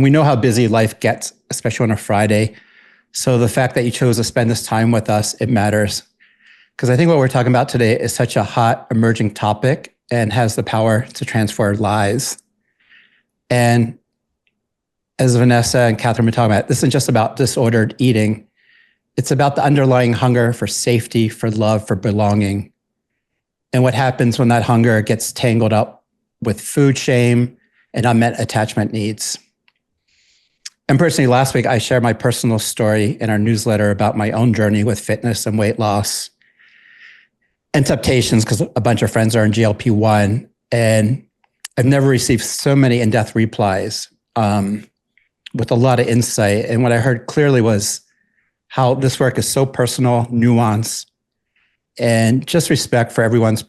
We know how busy life gets, especially on a Friday. So the fact that you chose to spend this time with us, it matters. Because I think what we're talking about today is such a hot emerging topic and has the power to transform lives. And as Vanessa and Kathryn were talking about, this isn't just about disordered eating. It's about the underlying hunger for safety, for love, for belonging. And what happens when that hunger gets tangled up with food shame and unmet attachment needs. And personally, last week, I shared my personal story in our newsletter about my own journey with fitness and weight loss and temptations, because a bunch of friends are on GLP-1. And I've never received so many in-depth replies with a lot of insight. And what I heard clearly was how this work is so personal, nuanced, and just respect for everyone's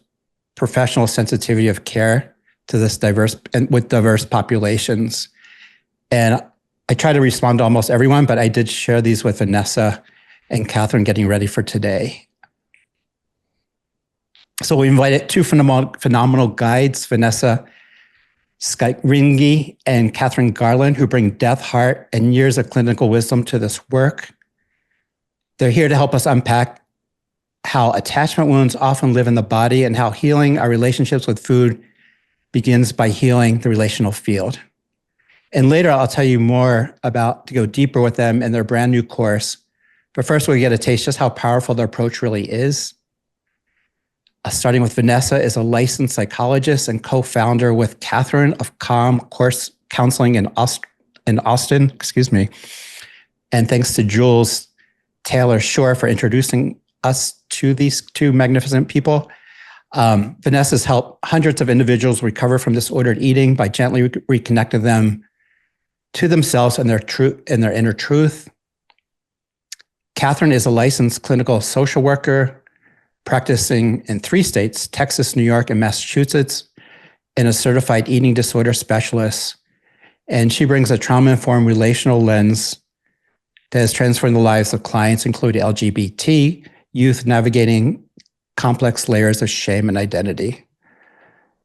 professional sensitivity of care to this diverse and with diverse populations. And I try to respond to almost everyone, but I did share these with Vanessa and Kathryn getting ready for today. So we invited two phenomenal guides, Vanessa Scaringi and Kathryn Garland, who bring depth, heart, and years of clinical wisdom to this work. They're here to help us unpack how attachment wounds often live in the body and how healing our relationships with food begins by healing the relational field. And later, I'll tell you more about to go deeper with them in their brand new course. But first, we'll get a taste just how powerful their approach really is. Starting with Vanessa is a licensed psychologist and co-founder with Kathryn of Calm Course Counseling in Austin, And thanks to Jules Taylor Shore for introducing us to these two magnificent people. Vanessa's helped hundreds of individuals recover from disordered eating by gently reconnecting them to themselves and their inner truth. Kathryn is a licensed clinical social worker practicing in 3 states, Texas, New York, and Massachusetts, and a certified eating disorder specialist. And she brings a trauma-informed relational lens that has transformed the lives of clients, including LGBT youth navigating complex layers of shame and identity.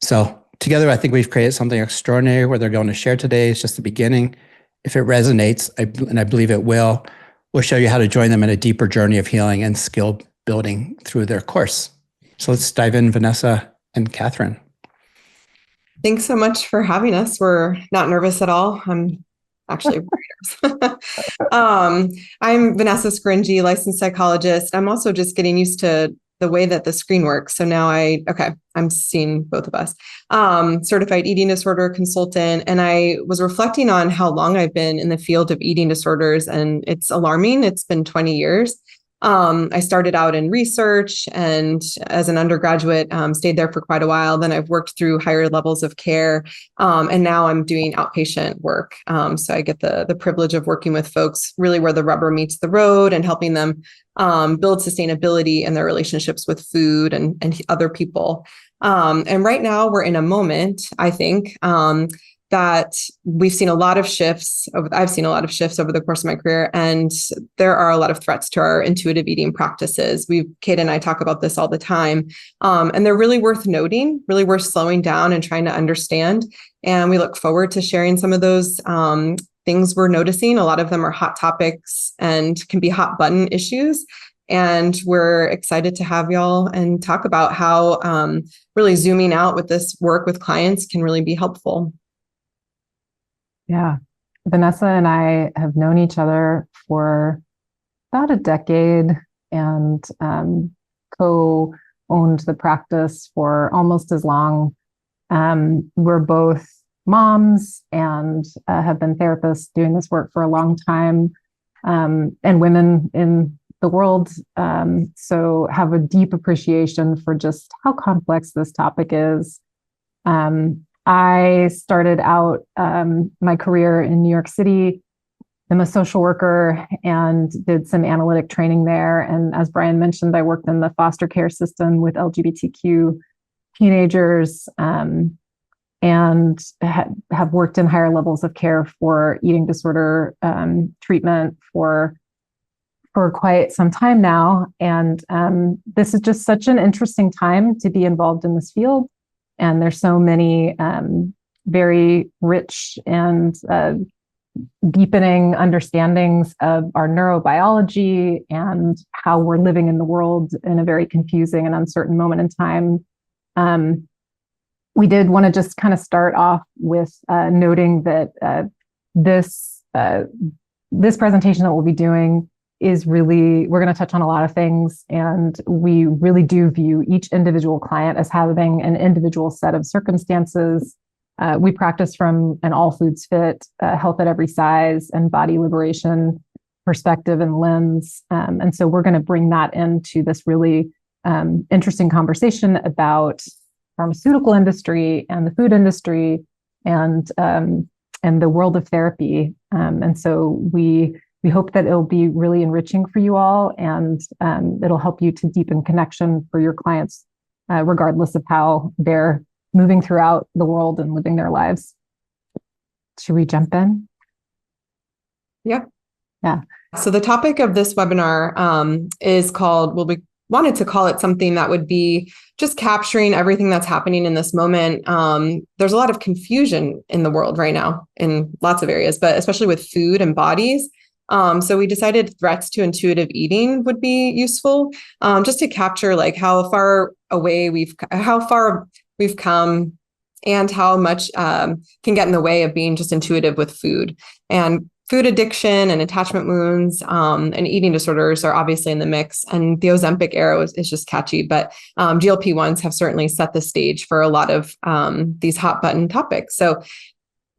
So together, I think we've created something extraordinary where they're going to share today. It's just the beginning. If it resonates, and I believe it will, we'll show you how to join them in a deeper journey of healing and skill building through their course. So let's dive in, Vanessa and Kathryn. Thanks so much for having us. We're not nervous at all. I'm actually very nervous. I'm Vanessa Scaringi, licensed psychologist. I'm also just getting used to the way that the screen works. So now I'm seeing both of us. Certified eating disorder consultant. And I was reflecting on how long I've been in the field of eating disorders, and it's alarming. It's been 20 years. I started out in research and as an undergraduate, stayed there for quite a while. Then I've worked through higher levels of care. And now I'm doing outpatient work. So I get the privilege of working with folks really where the rubber meets the road and helping them build sustainability in their relationships with food and other people. And right now we're in a moment, I think, that we've seen a lot of shifts. I've seen a lot of shifts over the course of my career, and there are a lot of threats to our intuitive eating practices. Kate and I talk about this all the time, and they're really worth noting, really worth slowing down and trying to understand. And we look forward to sharing some of those things we're noticing. A lot of them are hot topics and can be hot button issues. And we're excited to have y'all and talk about how really zooming out with this work with clients can really be helpful. Yeah. Vanessa and I have known each other for about a decade and co-owned the practice for almost as long. We're both moms and have been therapists doing this work for a long time, and women in the world. So have a deep appreciation for just how complex this topic is. I started out my career in New York City. I'm a social worker and did some analytic training there. And as Brian mentioned, I worked in the foster care system with LGBTQ teenagers and have worked in higher levels of care for eating disorder treatment for quite some time now. And this is just such an interesting time to be involved in this field. And there's so many very rich and deepening understandings of our neurobiology and how we're living in the world in a very confusing and uncertain moment in time. We did want to just kind of start off with noting that this presentation that we'll be doing is really, we're going to touch on a lot of things, and we really do view each individual client as having an individual set of circumstances. We practice from an all foods fit, health at every size, and body liberation perspective and lens. And so we're going to bring that into this really interesting conversation about pharmaceutical industry and the food industry and the world of therapy. And so we hope that it'll be really enriching for you all, and it'll help you to deepen connection for your clients, regardless of how they're moving throughout the world and living their lives. Should we jump in? Yep. Yeah. So the topic of this webinar is called, we wanted to call it something that would be just capturing everything that's happening in this moment. There's a lot of confusion in the world right now in lots of areas, but especially with food and bodies. So we decided threats to intuitive eating would be useful, just to capture like how far we've come and how much can get in the way of being just intuitive with food. And food addiction and attachment wounds and eating disorders are obviously in the mix. And the Ozempic era is just catchy, but GLP-1s have certainly set the stage for a lot of these hot button topics. So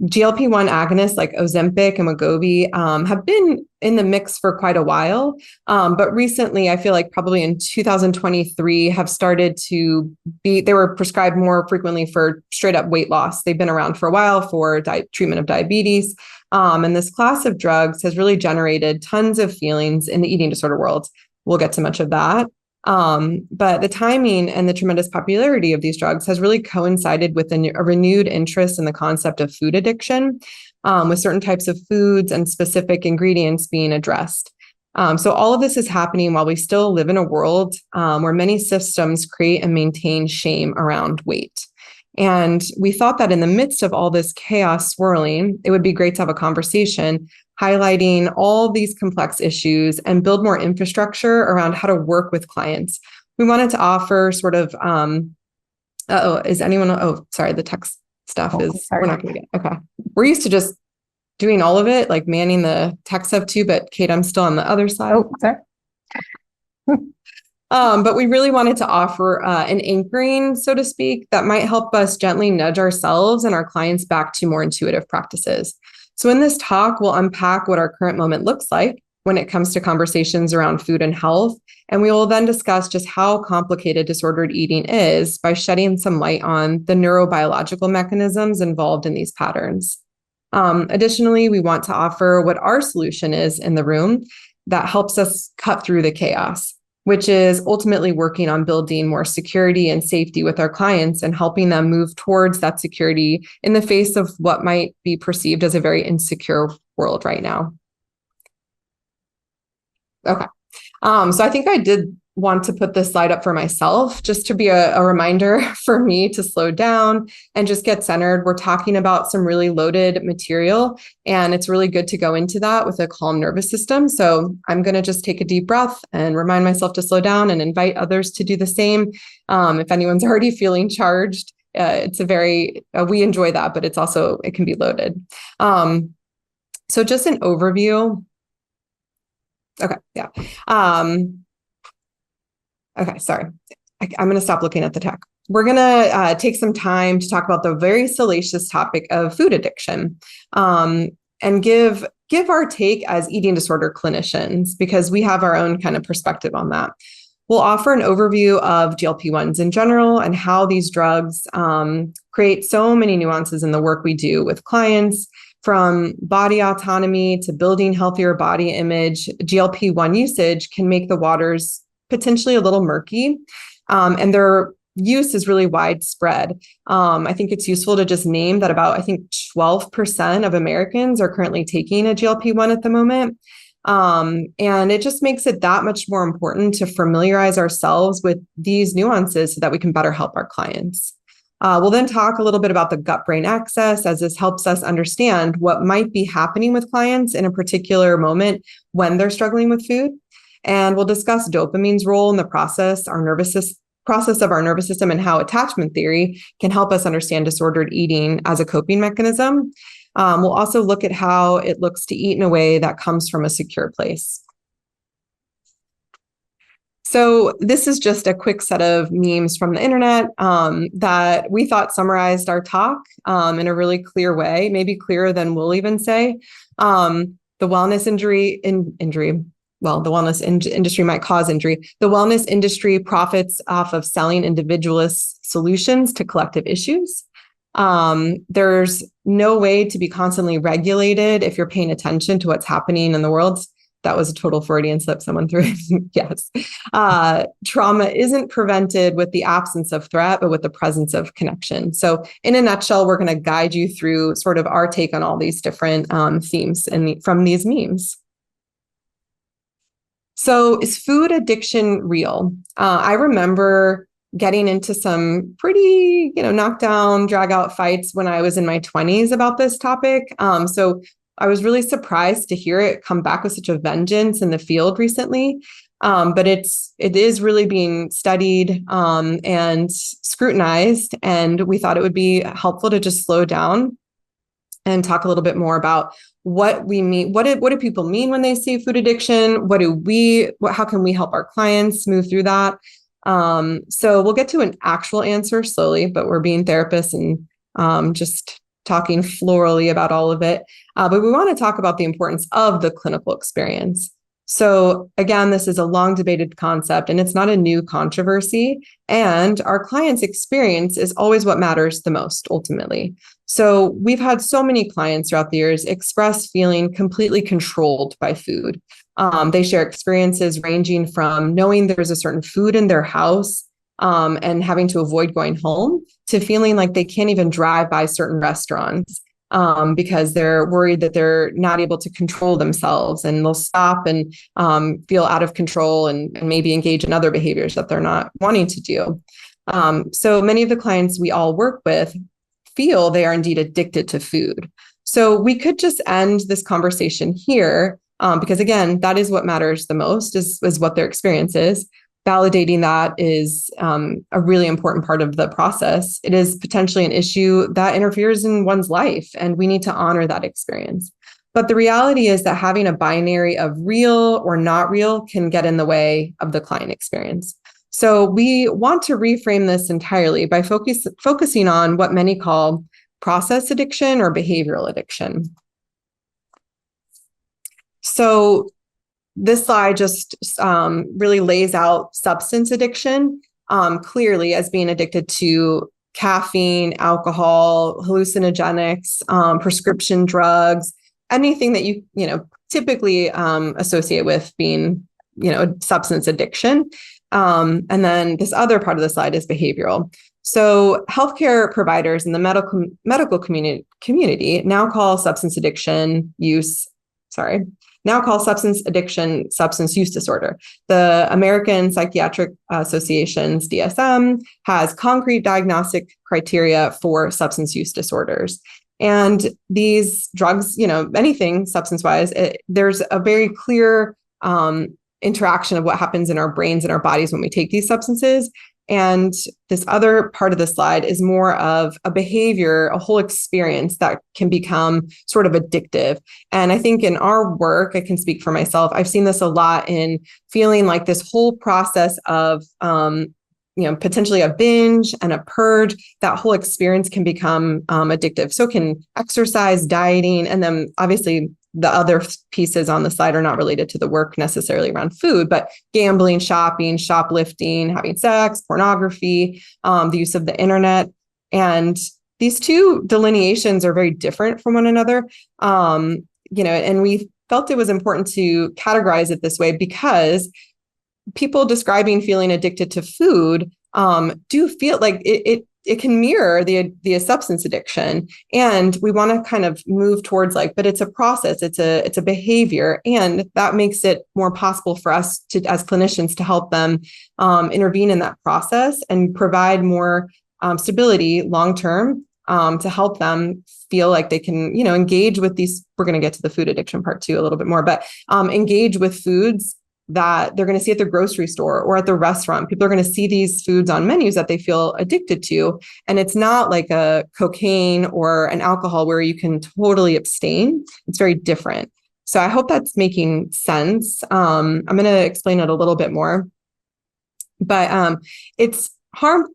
GLP-1 agonists like Ozempic and Wegovy have been in the mix for quite a while. But recently, I feel like probably in 2023 have started to they were prescribed more frequently for straight up weight loss. They've been around for a while for treatment of diabetes. And this class of drugs has really generated tons of feelings in the eating disorder world. We'll get to much of that. But the timing and the tremendous popularity of these drugs has really coincided with a renewed interest in the concept of food addiction, with certain types of foods and specific ingredients being addressed. So all of this is happening while we still live in a world where many systems create and maintain shame around weight. And we thought that in the midst of all this chaos swirling, it would be great to have a conversation highlighting all these complex issues and build more infrastructure around how to work with clients. We wanted to offer sort of, the text stuff we're not going to get, okay. We're used to just doing all of it, like manning the tech stuff too, but Kate, I'm still on the other side. Oh, sorry. But we really wanted to offer an anchoring, so to speak, that might help us gently nudge ourselves and our clients back to more intuitive practices. So in this talk, we'll unpack what our current moment looks like when it comes to conversations around food and health. And we will then discuss just how complicated disordered eating is by shedding some light on the neurobiological mechanisms involved in these patterns. Additionally, we want to offer what our solution is in the room that helps us cut through the chaos, which is ultimately working on building more security and safety with our clients and helping them move towards that security in the face of what might be perceived as a very insecure world right now. Okay. So I think I did want to put this slide up for myself, just to be a reminder for me to slow down and just get centered. We're talking about some really loaded material, and it's really good to go into that with a calm nervous system. So I'm going to just take a deep breath and remind myself to slow down and invite others to do the same. If anyone's already feeling charged, it's we enjoy that, but it can be loaded. So just an overview. Okay. Yeah. Okay, sorry. I'm going to stop looking at the tech. We're going to take some time to talk about the very salacious topic of food addiction, and give our take as eating disorder clinicians, because we have our own kind of perspective on that. We'll offer an overview of GLP-1s in general and how these drugs create so many nuances in the work we do with clients, from body autonomy to building healthier body image. GLP-1 usage can make the waters potentially a little murky, and their use is really widespread. I think it's useful to just name that about 12% of Americans are currently taking a GLP-1 at the moment. And it just makes it that much more important to familiarize ourselves with these nuances so that we can better help our clients. We'll then talk a little bit about the gut-brain axis, as this helps us understand what might be happening with clients in a particular moment when they're struggling with food. And we'll discuss dopamine's role in the process of our nervous system, and how attachment theory can help us understand disordered eating as a coping mechanism. We'll also look at how it looks to eat in a way that comes from a secure place. So this is just a quick set of memes from the internet that we thought summarized our talk in a really clear way, maybe clearer than we'll even say. The wellness industry might cause injury. The wellness industry profits off of selling individualist solutions to collective issues. There's no way to be constantly regulated if you're paying attention to what's happening in the world. That was a total Freudian slip. Someone threw it. Yes. Trauma isn't prevented with the absence of threat, but with the presence of connection. So in a nutshell, we're going to guide you through sort of our take on all these different themes from these memes. So is food addiction real? I remember getting into some pretty, knockdown, drag out fights when I was in my 20s about this topic. So I was really surprised to hear it come back with such a vengeance in the field recently. But it is really being studied and scrutinized. And we thought it would be helpful to just slow down and talk a little bit more about what we mean. What do people mean when they say food addiction? How can we help our clients move through that? So we'll get to an actual answer slowly, but we're being therapists and just talking florally about all of it. But we want to talk about the importance of the clinical experience. So again, this is a long debated concept, and it's not a new controversy. And our clients' experience is always what matters the most, ultimately. So we've had so many clients throughout the years express feeling completely controlled by food. They share experiences ranging from knowing there's a certain food in their house and having to avoid going home, to feeling like they can't even drive by certain restaurants because they're worried that they're not able to control themselves, and they'll stop and feel out of control and maybe engage in other behaviors that they're not wanting to do. So many of the clients we all work with feel they are indeed addicted to food. So we could just end this conversation here because, again, that is what matters the most, is what their experience is. Validating that is a really important part of the process. It is potentially an issue that interferes in one's life, and we need to honor that experience. But the reality is that having a binary of real or not real can get in the way of the client experience. So we want to reframe this entirely by focusing on what many call process addiction or behavioral addiction. So this slide just really lays out substance addiction clearly as being addicted to caffeine, alcohol, hallucinogenics, prescription drugs, anything that you typically associate with being a substance addiction. And then this other part of the slide is behavioral. So healthcare providers in the medical community now call substance addiction substance use disorder. The American Psychiatric Association's DSM has concrete diagnostic criteria for substance use disorders. And these drugs, anything substance-wise, there's a very clear interaction of what happens in our brains and our bodies when we take these substances. And this other part of the slide is more of a behavior, a whole experience that can become sort of addictive. And I think in our work, I can speak for myself, I've seen this a lot in feeling like this whole process of, potentially a binge and a purge, that whole experience can become addictive. So can exercise, dieting, and then obviously the other pieces on the slide are not related to the work necessarily around food, but gambling, shopping, shoplifting, having sex, pornography, the use of the internet. And these two delineations are very different from one another. And we felt it was important to categorize it this way because people describing feeling addicted to food do feel like it can mirror the substance addiction. And we want to kind of move towards but it's a process, it's a behavior. And that makes it more possible for us to, as clinicians, to help them intervene in that process and provide more stability long-term, to help them feel like they can, engage with these. We're going to get to the food addiction part too a little bit more, but engage with foods that they're going to see at the grocery store or at the restaurant. People are going to see these foods on menus that they feel addicted to. And it's not like a cocaine or an alcohol where you can totally abstain. It's very different. So I hope that's making sense. I'm going to explain it a little bit more, but it's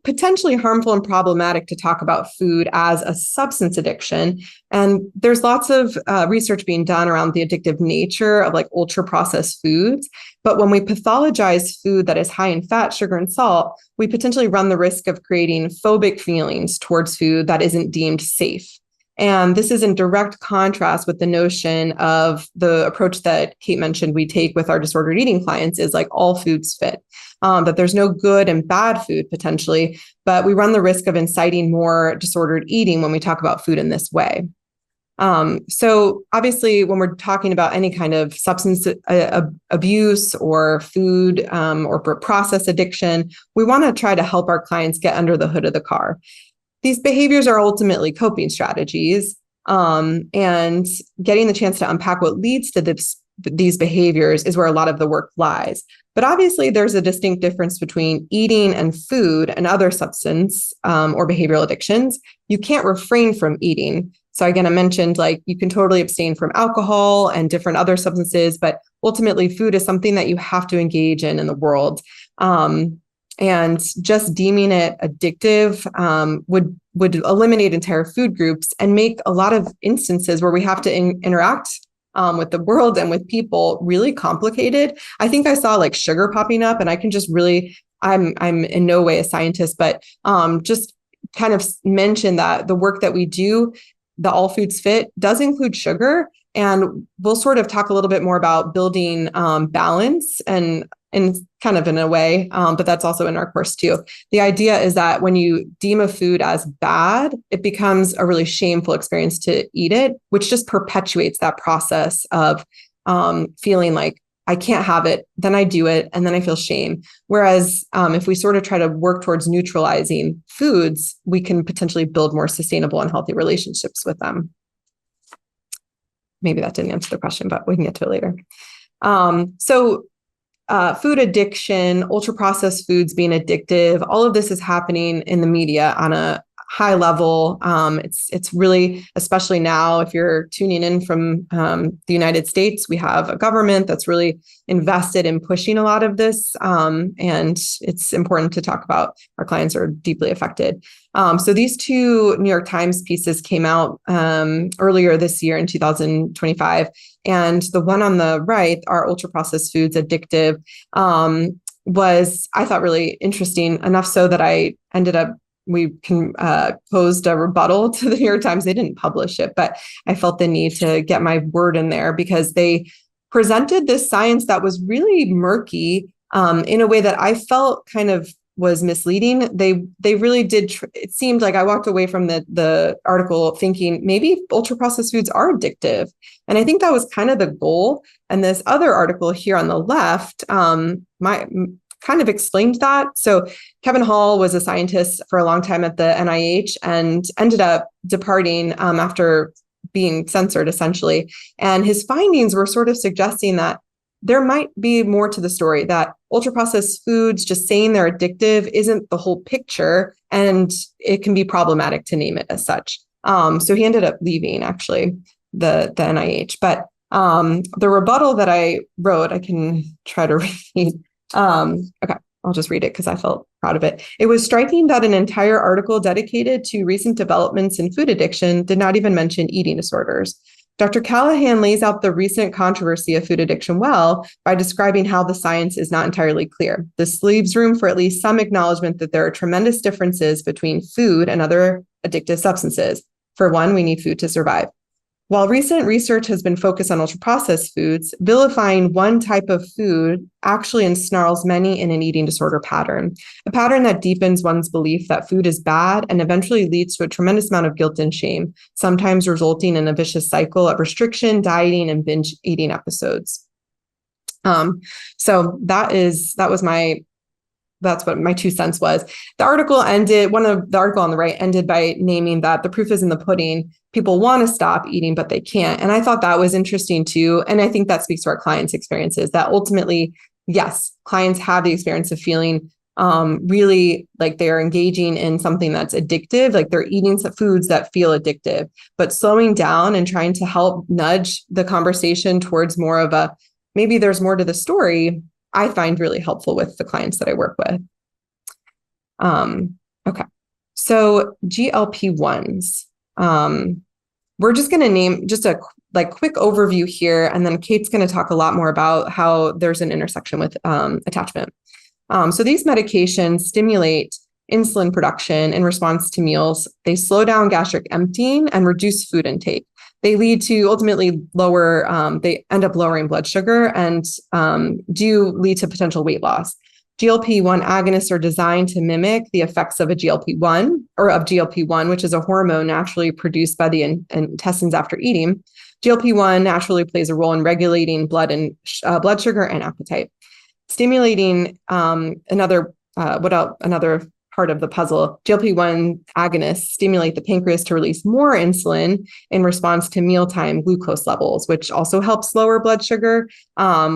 potentially harmful and problematic to talk about food as a substance addiction. And there's lots of research being done around the addictive nature of like ultra processed foods. But when we pathologize food that is high in fat, sugar, and salt, we potentially run the risk of creating phobic feelings towards food that isn't deemed safe. And this is in direct contrast with the notion of the approach that Kate mentioned we take with our disordered eating clients is like all foods fit, that there's no good and bad food potentially, but we run the risk of inciting more disordered eating when we talk about food in this way. So obviously, when we're talking about any kind of substance abuse or food or process addiction, we want to try to help our clients get under the hood of the car. These behaviors are ultimately coping strategies, and getting the chance to unpack what leads to these behaviors is where a lot of the work lies. But obviously, there's a distinct difference between eating and food and other substance or behavioral addictions. You can't refrain from eating. So again, I mentioned like you can totally abstain from alcohol and different other substances, but ultimately food is something that you have to engage in the world. And just deeming it addictive would eliminate entire food groups and make a lot of instances where we have to interact with the world and with people really complicated. I think I saw like sugar popping up, and I can just really, I'm in no way a scientist, but just kind of mention that the work that we do, the All Foods Fit, does include sugar. And we'll sort of talk a little bit more about building balance and kind of in a way, but that's also in our course too. The idea is that when you deem a food as bad, it becomes a really shameful experience to eat it, which just perpetuates that process of feeling like I can't have it, then I do it, and then I feel shame. Whereas if we sort of try to work towards neutralizing foods, we can potentially build more sustainable and healthy relationships with them. Maybe that didn't answer the question, but we can get to it later. Food addiction, ultra processed foods being addictive, all of this is happening in the media on a high level. It's really, especially now, if you're tuning in from the United States, we have a government that's really invested in pushing a lot of this. And it's important to talk about. Our clients are deeply affected. So these two New York Times pieces came out earlier this year in 2025. And the one on the right, Are Ultra Processed Foods Addictive, was, I thought, really interesting, enough so that we posed a rebuttal to the New York Times. They didn't publish it, but I felt the need to get my word in there because they presented this science that was really murky in a way that I felt kind of was misleading. They really did. It seemed like I walked away from the article thinking maybe ultra processed foods are addictive. And I think that was kind of the goal. And this other article here on the left, kind of explained that. So Kevin Hall was a scientist for a long time at the NIH and ended up departing after being censored, essentially. And his findings were sort of suggesting that there might be more to the story, that ultra-processed foods, just saying they're addictive isn't the whole picture, and it can be problematic to name it as such. So he ended up leaving, actually, the NIH. But the rebuttal that I wrote, I can try to read. Okay, I'll just read it because I felt proud of it. It was striking that an entire article dedicated to recent developments in food addiction did not even mention eating disorders. Dr. Callahan lays out the recent controversy of food addiction well by describing how the science is not entirely clear. This leaves room for at least some acknowledgement that there are tremendous differences between food and other addictive substances. For one, we need food to survive. While recent research has been focused on ultra-processed foods, vilifying one type of food actually ensnarls many in an eating disorder pattern, a pattern that deepens one's belief that food is bad and eventually leads to a tremendous amount of guilt and shame, sometimes resulting in a vicious cycle of restriction, dieting, and binge eating episodes. So that was my that's what my 2 cents was. The article ended, the article on the right ended by naming that the proof is in the pudding. People want to stop eating, but they can't. And I thought that was interesting too. And I think that speaks to our clients' experiences, that ultimately, yes, clients have the experience of feeling really like they're engaging in something that's addictive, like they're eating some foods that feel addictive, but slowing down and trying to help nudge the conversation towards more of a, maybe there's more to the story, I find really helpful with the clients that I work with. Okay. So GLP-1s, we're just going to name just a quick overview here. And then Kate's going to talk a lot more about how there's an intersection with attachment. So these medications stimulate insulin production in response to meals. They slow down gastric emptying and reduce food intake. They lead to ultimately they end up lowering blood sugar and do lead to potential weight loss. GLP-1 agonists are designed to mimic the effects of a GLP-1 or of GLP-1, which is a hormone naturally produced by the intestines after eating. GLP-1 naturally plays a role in regulating blood sugar and appetite. Stimulating another part of the puzzle, GLP-1 agonists stimulate the pancreas to release more insulin in response to mealtime glucose levels, which also helps lower blood sugar,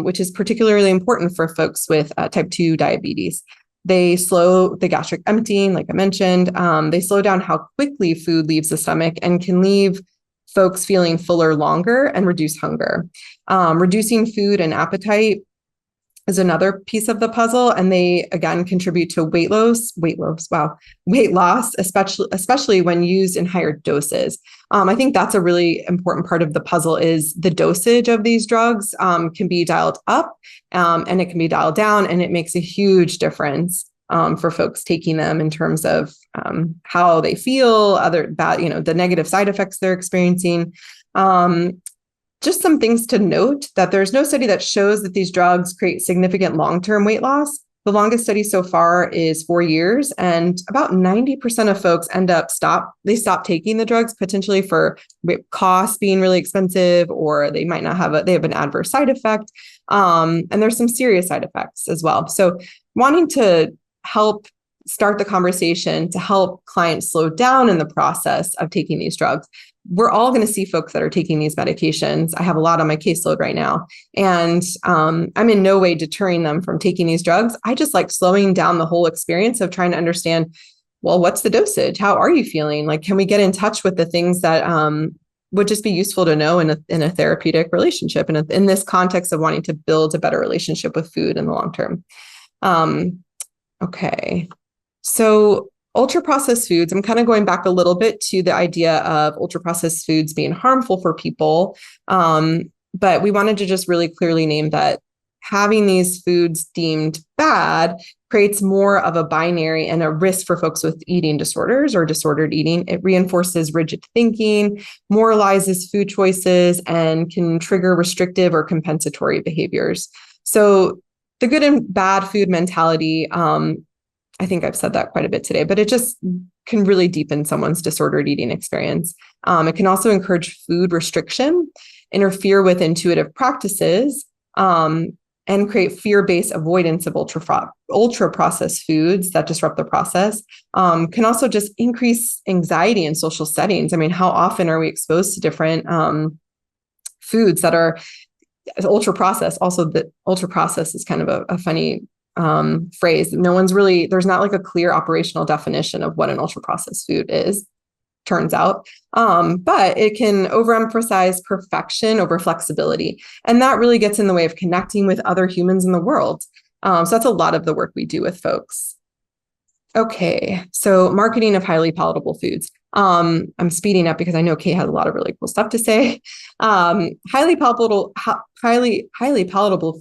which is particularly important for folks with type 2 diabetes. They slow the gastric emptying, like I mentioned. They slow down how quickly food leaves the stomach and can leave folks feeling fuller longer and reduce hunger. Reducing food and appetite is another piece of the puzzle. And they, again, contribute to weight loss, especially when used in higher doses. I think that's a really important part of the puzzle is the dosage of these drugs can be dialed up and it can be dialed down, and it makes a huge difference for folks taking them in terms of how they feel, the negative side effects they're experiencing. Just some things to note that there's no study that shows that these drugs create significant long-term weight loss. The longest study so far is 4 years, and about 90% of folks stop taking the drugs, potentially for cost being really expensive, or they might not they have an adverse side effect. And there's some serious side effects as well. So wanting to help start the conversation to help clients slow down in the process of taking these drugs. We're all going to see folks that are taking these medications. I have a lot on my caseload right now, and I'm in no way deterring them from taking these drugs. I just like slowing down the whole experience of trying to understand, well, what's the dosage? How are you feeling? Like, can we get in touch with the things that would just be useful to know in a therapeutic relationship, and in this context of wanting to build a better relationship with food in the long term. Okay. So ultra-processed foods, I'm kind of going back a little bit to the idea of ultra-processed foods being harmful for people. But we wanted to just really clearly name that having these foods deemed bad creates more of a binary and a risk for folks with eating disorders or disordered eating. It reinforces rigid thinking, moralizes food choices, and can trigger restrictive or compensatory behaviors. So the good and bad food mentality, I think I've said that quite a bit today, but it just can really deepen someone's disordered eating experience. It can also encourage food restriction, interfere with intuitive practices, and create fear-based avoidance of ultra-processed foods that disrupt the process. Can also just increase anxiety in social settings. I mean, how often are we exposed to different foods that are ultra-processed? Also, the ultra-processed is kind of a funny phrase. There's not like a clear operational definition of what an ultra processed food is, turns out. But it can overemphasize perfection over flexibility. And that really gets in the way of connecting with other humans in the world. So that's a lot of the work we do with folks. Okay. So marketing of highly palatable foods. I'm speeding up because I know Kate has a lot of really cool stuff to say. Highly palatable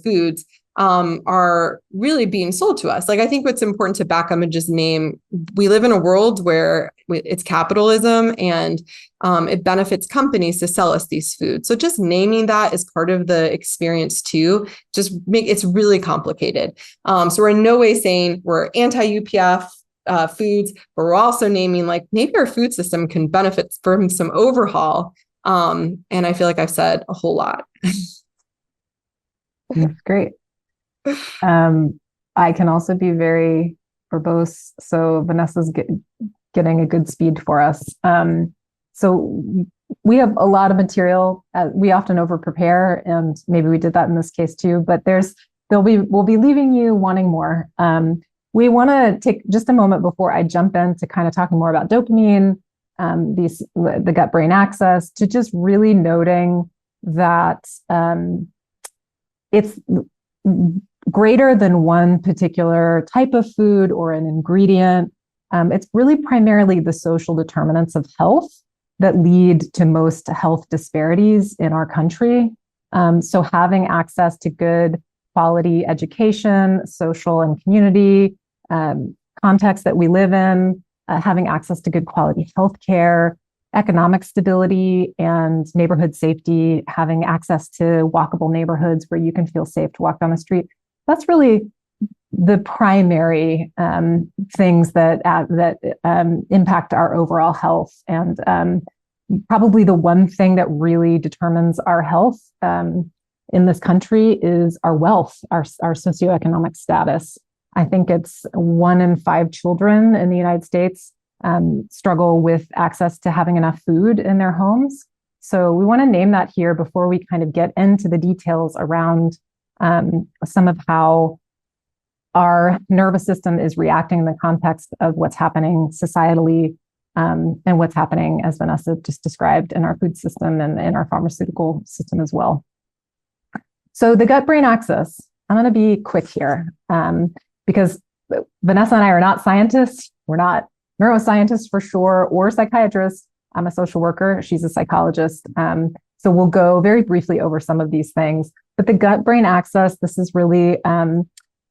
foods are really being sold to us. Like, I think what's important to back up and just name, we live in a world where it's capitalism and it benefits companies to sell us these foods. So just naming that is part of the experience too. It's really complicated. So we're in no way saying we're anti-UPF foods, but we're also naming like maybe our food system can benefit from some overhaul. And I feel like I've said a whole lot. That's great. I can also be very verbose. So Vanessa's getting a good speed for us. So we have a lot of material. We often over prepare, and maybe we did that in this case too. But we'll be leaving you wanting more. We want to take just a moment before I jump into kind of talking more about dopamine, the gut-brain axis, to just really noting that it's greater than one particular type of food or an ingredient. It's really primarily the social determinants of health that lead to most health disparities in our country. So having access to good quality education, social and community context that we live in, having access to good quality healthcare, economic stability and neighborhood safety, having access to walkable neighborhoods where you can feel safe to walk down the street. That's really the primary things that impact our overall health. And probably the one thing that really determines our health in this country is our wealth, our socioeconomic status. I think it's 1 in 5 children in the United States struggle with access to having enough food in their homes. So we want to name that here before we kind of get into the details around some of how our nervous system is reacting in the context of what's happening societally and what's happening, as Vanessa just described, in our food system and in our pharmaceutical system as well. So the gut-brain axis, I'm going to be quick here because Vanessa and I are not scientists. We're not neuroscientists for sure, or psychiatrists. I'm a social worker. She's a psychologist. So we'll go very briefly over some of these things. But the gut-brain axis, this is really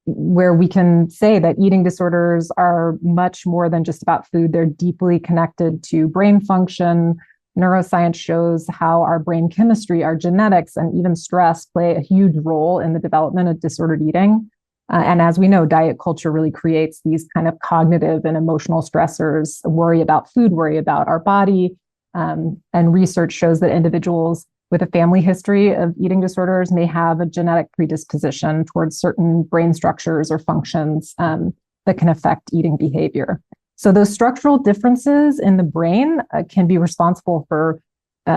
where we can say that eating disorders are much more than just about food. They're deeply connected to brain function. Neuroscience shows how our brain chemistry, our genetics, and even stress play a huge role in the development of disordered eating. And as we know, diet culture really creates these kind of cognitive and emotional stressors, worry about food, worry about our body. And research shows that individuals with a family history of eating disorders may have a genetic predisposition towards certain brain structures or functions that can affect eating behavior. So those structural differences in the brain can be responsible for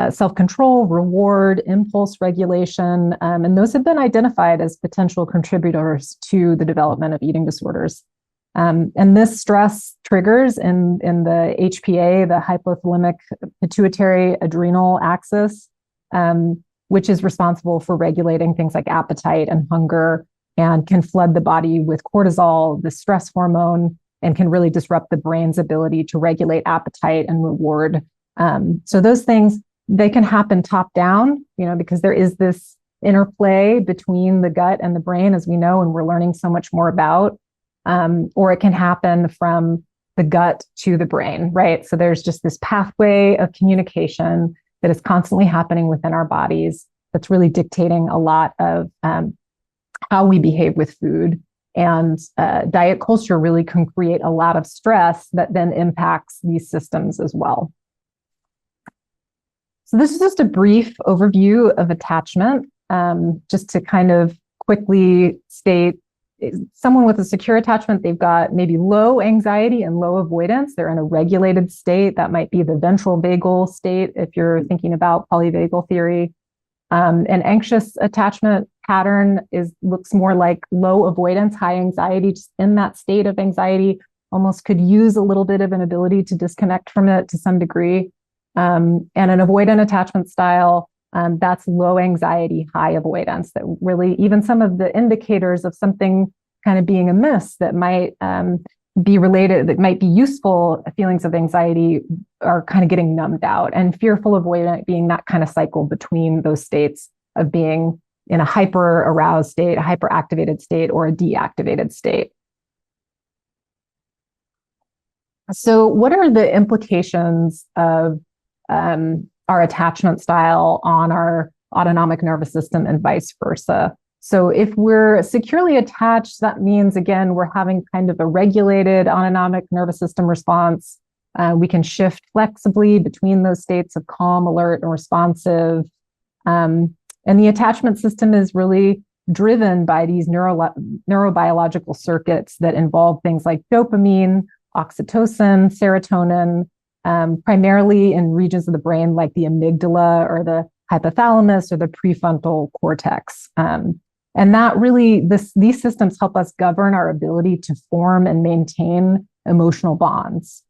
self-control, reward, impulse regulation, and those have been identified as potential contributors to the development of eating disorders. And this stress triggers in the HPA, the hypothalamic pituitary adrenal axis, which is responsible for regulating things like appetite and hunger, and can flood the body with cortisol, the stress hormone, and can really disrupt the brain's ability to regulate appetite and reward. So those things, they can happen top down, because there is this interplay between the gut and the brain, as we know, and we're learning so much more about, or it can happen from the gut to the brain, right? So there's just this pathway of communication that is constantly happening within our bodies that's really dictating a lot of how we behave with food. And diet culture really can create a lot of stress that then impacts these systems as well. So this is just a brief overview of attachment, just to kind of quickly state, someone with a secure attachment, they've got maybe low anxiety and low avoidance. They're in a regulated state. That might be the ventral vagal state if you're thinking about polyvagal theory. An anxious attachment pattern looks more like low avoidance, high anxiety. Just in that state of anxiety, almost could use a little bit of an ability to disconnect from it to some degree. And an avoidant attachment style, that's low anxiety, high avoidance. That really, even some of the indicators of something kind of being amiss that might be related, that might be useful feelings of anxiety are kind of getting numbed out. And fearful avoidant being that kind of cycle between those states of being in a hyper aroused state, a hyperactivated state, or a deactivated state. So what are the implications of our attachment style on our autonomic nervous system and vice versa? So if we're securely attached, that means, again, we're having kind of a regulated autonomic nervous system response. We can shift flexibly between those states of calm, alert, and responsive. And the attachment system is really driven by these neurobiological circuits that involve things like dopamine, oxytocin, serotonin, primarily in regions of the brain like the amygdala or the hypothalamus or the prefrontal cortex. And that really, these systems help us govern our ability to form and maintain emotional bonds.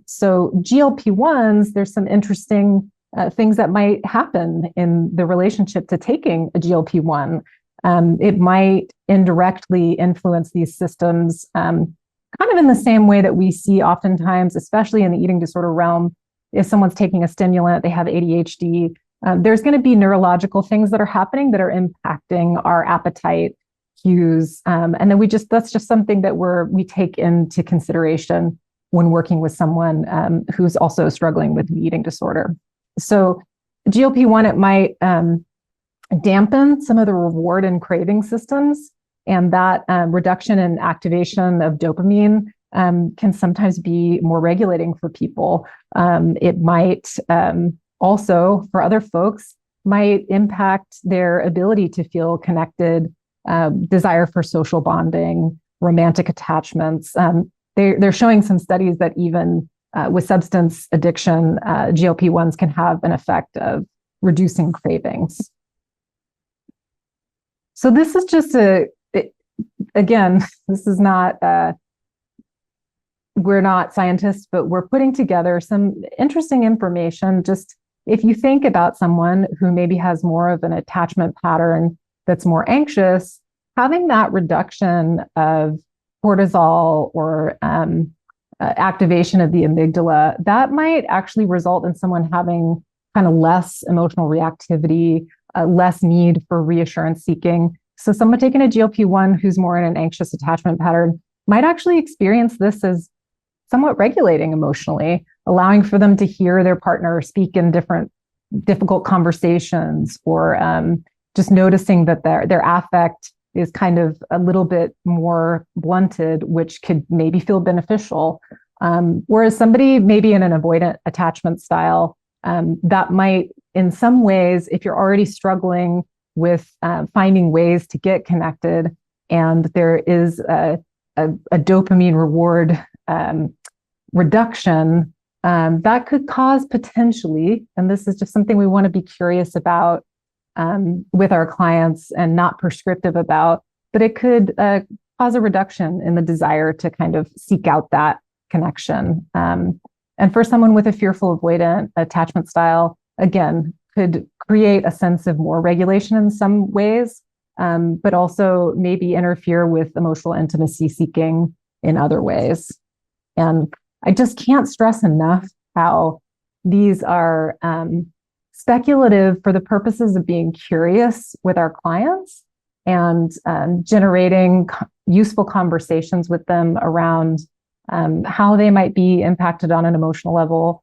So GLP-1s, there's some interesting things that might happen in the relationship to taking a GLP-1. It might indirectly influence these systems, kind of in the same way that we see oftentimes, especially in the eating disorder realm. If someone's taking a stimulant, they have ADHD, there's going to be neurological things that are happening that are impacting our appetite cues. And then that's just something that we take into consideration when working with someone who's also struggling with the eating disorder. So GLP-1, it might dampen some of the reward and craving systems, and that reduction in activation of dopamine can sometimes be more regulating for people. It might also, for other folks, might impact their ability to feel connected, desire for social bonding, romantic attachments. They're showing some studies that even with substance addiction, GLP-1s can have an effect of reducing cravings. So this is just again, this is not, we're not scientists, but we're putting together some interesting information. Just if you think about someone who maybe has more of an attachment pattern that's more anxious, having that reduction of cortisol or activation of the amygdala, that might actually result in someone having kind of less emotional reactivity, less need for reassurance seeking. So someone taking a GLP-1 who's more in an anxious attachment pattern might actually experience this as somewhat regulating emotionally, allowing for them to hear their partner speak in difficult conversations, or just noticing that their affect is kind of a little bit more blunted, which could maybe feel beneficial. Whereas somebody maybe in an avoidant attachment style, that might, in some ways, if you're already struggling with finding ways to get connected, and there is a dopamine reward reduction, that could cause potentially, and this is just something we want to be curious about with our clients and not prescriptive about, but it could cause a reduction in the desire to kind of seek out that connection. And for someone with a fearful avoidant attachment style, again, could create a sense of more regulation in some ways, but also maybe interfere with emotional intimacy seeking in other ways. And I just can't stress enough how these are speculative for the purposes of being curious with our clients and generating useful conversations with them around how they might be impacted on an emotional level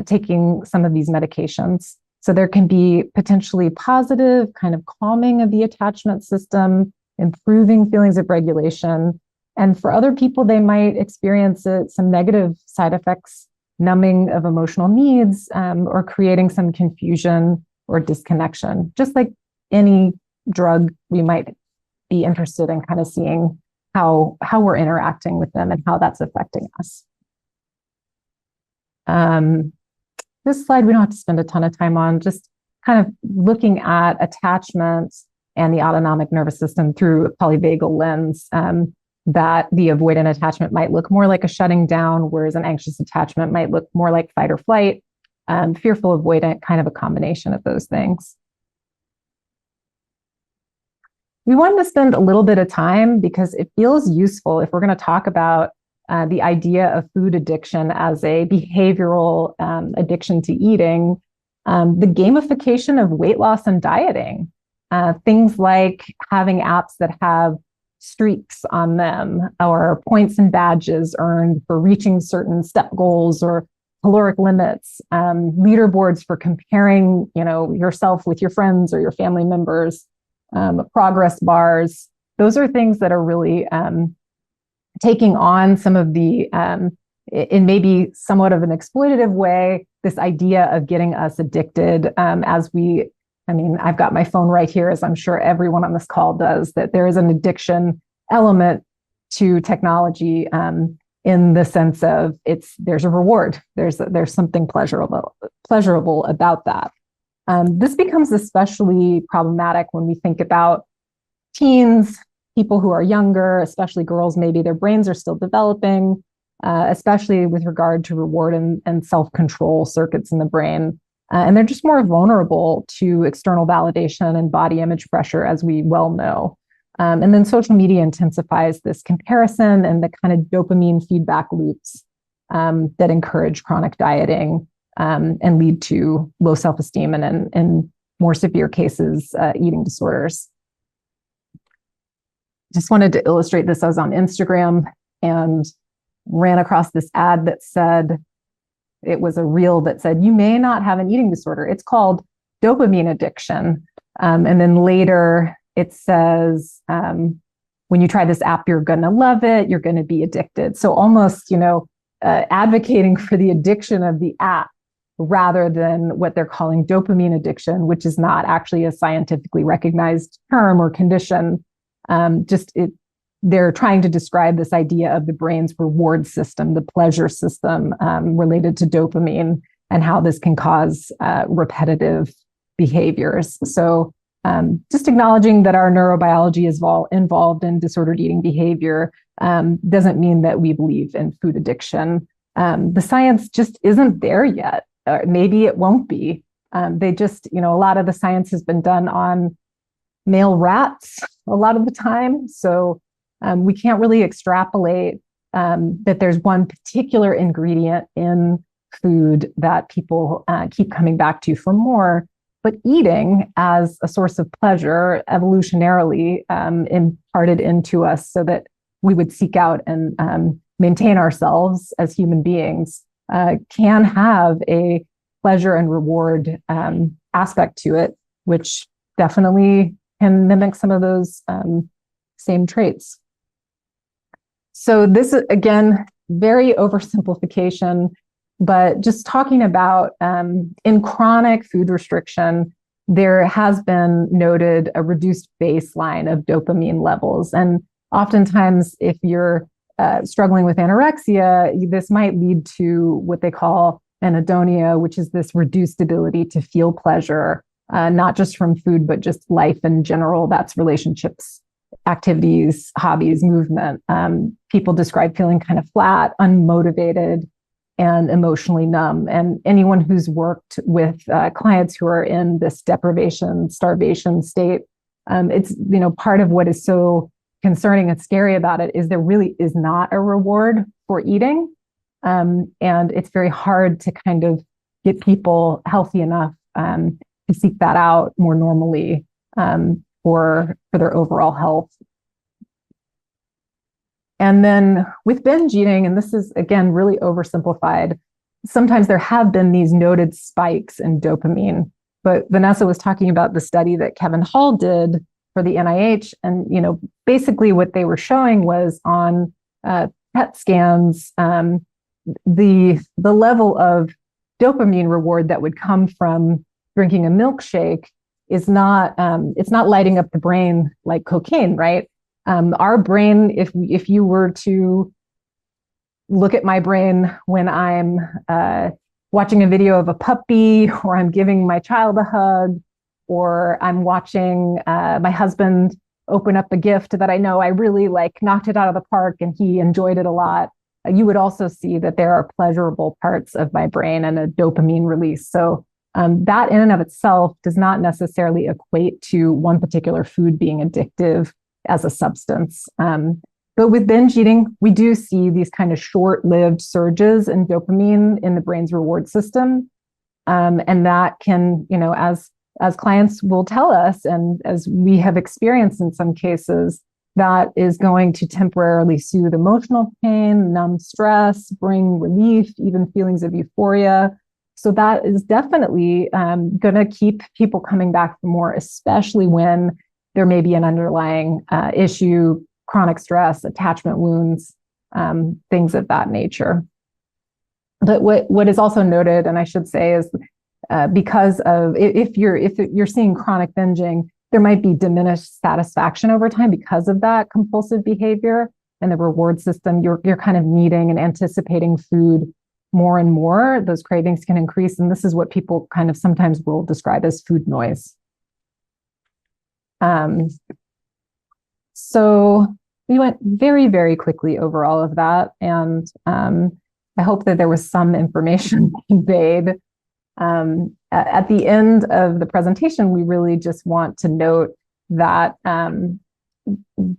taking some of these medications. So there can be potentially positive kind of calming of the attachment system, improving feelings of regulation. And for other people, they might experience some negative side effects, numbing of emotional needs, or creating some confusion or disconnection. Just like any drug, we might be interested in kind of seeing how we're interacting with them and how that's affecting us. This slide, we don't have to spend a ton of time on, just kind of looking at attachment and the autonomic nervous system through a polyvagal lens, that the avoidant attachment might look more like a shutting down, whereas an anxious attachment might look more like fight or flight, fearful avoidant, kind of a combination of those things. We wanted to spend a little bit of time because it feels useful if we're going to talk about the idea of food addiction as a behavioral addiction to eating, the gamification of weight loss and dieting, things like having apps that have streaks on them or points and badges earned for reaching certain step goals or caloric limits, leaderboards for comparing, yourself with your friends or your family members, progress bars. Those are things that are really taking on some of the, in maybe somewhat of an exploitative way, this idea of getting us addicted as we I mean, I've got my phone right here, as I'm sure everyone on this call does, that there is an addiction element to technology, in the sense of there's a reward. There's something pleasurable about that. This becomes especially problematic when we think about teens, people who are younger, especially girls. Maybe their brains are still developing, especially with regard to reward and self-control circuits in the brain. And they're just more vulnerable to external validation and body image pressure, as we well know. And then social media intensifies this comparison and the kind of dopamine feedback loops that encourage chronic dieting and lead to low self-esteem and in more severe cases, eating disorders. Just wanted to illustrate this. I was on Instagram and ran across this ad that said, it was a reel that said, you may not have an eating disorder. It's called dopamine addiction. And then later it says, when you try this app, you're going to love it. You're going to be addicted. So almost, advocating for the addiction of the app rather than what they're calling dopamine addiction, which is not actually a scientifically recognized term or condition. They're trying to describe this idea of the brain's reward system, the pleasure system related to dopamine, and how this can cause repetitive behaviors. So just acknowledging that our neurobiology is involved in disordered eating behavior doesn't mean that we believe in food addiction. The science just isn't there yet. Maybe it won't be. A lot of the science has been done on male rats a lot of the time. So we can't really extrapolate that there's one particular ingredient in food that people keep coming back to for more. But eating as a source of pleasure evolutionarily imparted into us so that we would seek out and maintain ourselves as human beings can have a pleasure and reward aspect to it, which definitely can mimic some of those same traits. So this is, again, very oversimplification, but just talking about in chronic food restriction, there has been noted a reduced baseline of dopamine levels. And oftentimes, if you're struggling with anorexia, this might lead to what they call anhedonia, which is this reduced ability to feel pleasure, not just from food, but just life in general. That's relationships, activities, hobbies, movement. People describe feeling kind of flat, unmotivated, and emotionally numb. And anyone who's worked with clients who are in this deprivation, starvation state, it's, part of what is so concerning and scary about it is there really is not a reward for eating. And it's very hard to kind of get people healthy enough to seek that out more normally for their overall health. And then with binge eating, and this is, again, really oversimplified, sometimes there have been these noted spikes in dopamine. But Vanessa was talking about the study that Kevin Hall did for the NIH. And, basically what they were showing was on PET scans, the level of dopamine reward that would come from drinking a milkshake is not, it's not lighting up the brain like cocaine, right? Our brain, if you were to look at my brain when I'm watching a video of a puppy, or I'm giving my child a hug, or I'm watching my husband open up a gift that I know I really knocked it out of the park and he enjoyed it a lot, you would also see that there are pleasurable parts of my brain and a dopamine release. So that in and of itself does not necessarily equate to one particular food being addictive as a substance. But with binge eating, we do see these kind of short-lived surges in dopamine in the brain's reward system. And that can, as clients will tell us, and as we have experienced in some cases, that is going to temporarily soothe emotional pain, numb stress, bring relief, even feelings of euphoria. So that is definitely going to keep people coming back for more, especially when there may be an underlying issue, chronic stress, attachment wounds, things of that nature. But what is also noted, and I should say, is because of if you're seeing chronic binging, there might be diminished satisfaction over time because of that compulsive behavior and the reward system. You're kind of needing and anticipating food more and more. Those cravings can increase, and this is what people kind of sometimes will describe as food noise. So we went very, very quickly over all of that, and I hope that there was some information conveyed. At the end of the presentation, we really just want to note that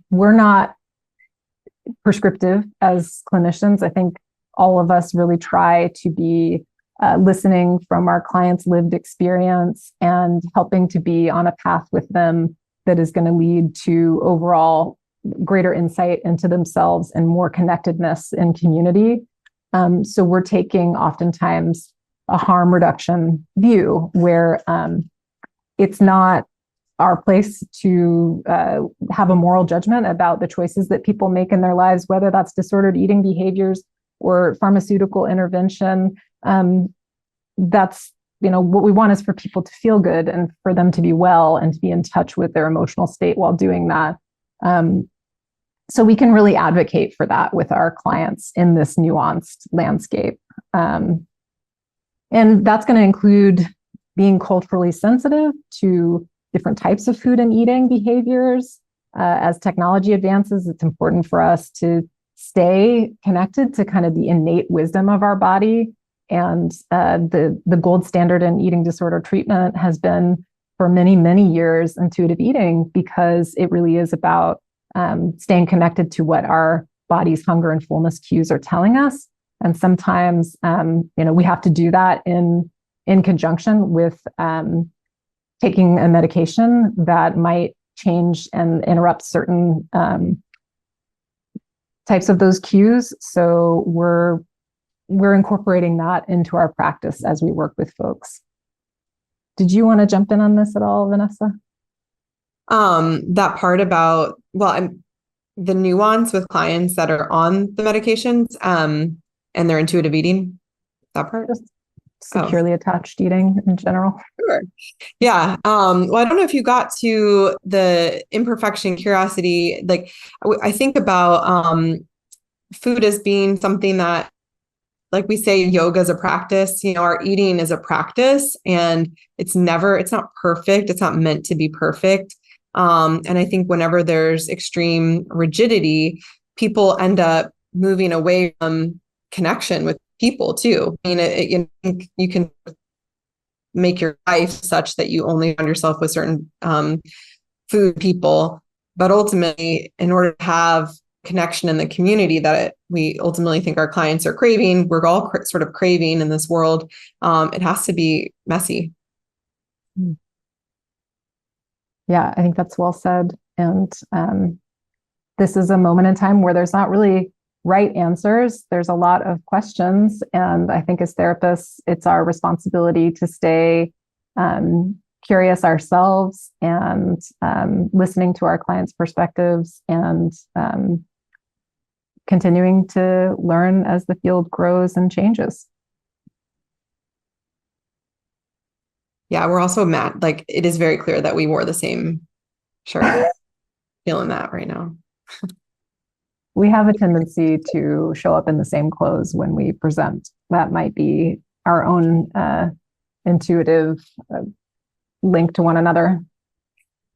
we're not prescriptive as clinicians. I think all of us really try to be listening from our clients' lived experience and helping to be on a path with them that is going to lead to overall greater insight into themselves and more connectedness in community. So we're taking oftentimes a harm reduction view where it's not our place to have a moral judgment about the choices that people make in their lives, whether that's disordered eating behaviors or pharmaceutical intervention. That's, what we want is for people to feel good and for them to be well and to be in touch with their emotional state while doing that. So we can really advocate for that with our clients in this nuanced landscape. And that's going to include being culturally sensitive to different types of food and eating behaviors. As technology advances, it's important for us to stay connected to kind of the innate wisdom of our body. And the gold standard in eating disorder treatment has been, for many, many years, intuitive eating, because it really is about staying connected to what our body's hunger and fullness cues are telling us. And sometimes, we have to do that in conjunction with taking a medication that might change and interrupt certain types of those cues. So we're incorporating that into our practice as we work with folks. Did you want to jump in on this at all, Vanessa? That part about, the nuance with clients that are on the medications, and their intuitive eating, that part? Just securely attached eating in general. Sure. Yeah. Well, I don't know if you got to the imperfection curiosity. Like, I think about food as being something that, like we say, yoga is a practice. Our eating is a practice, and it's not perfect. It's not meant to be perfect. And I think whenever there's extreme rigidity, people end up moving away from connection with people too. I mean, you can make your life such that you only surround yourself with certain food people, but ultimately, in order to have connection in the community that we ultimately think our clients are craving, we're all sort of craving in this world. It has to be messy. Yeah, I think that's well said. And this is a moment in time where there's not really right answers. There's a lot of questions. And I think as therapists, it's our responsibility to stay curious ourselves and listening to our clients' perspectives and continuing to learn as the field grows and changes. Yeah, we're also mad. Like, it is very clear that we wore the same shirt. Feeling that right now. We have a tendency to show up in the same clothes when we present. That might be our own intuitive link to one another.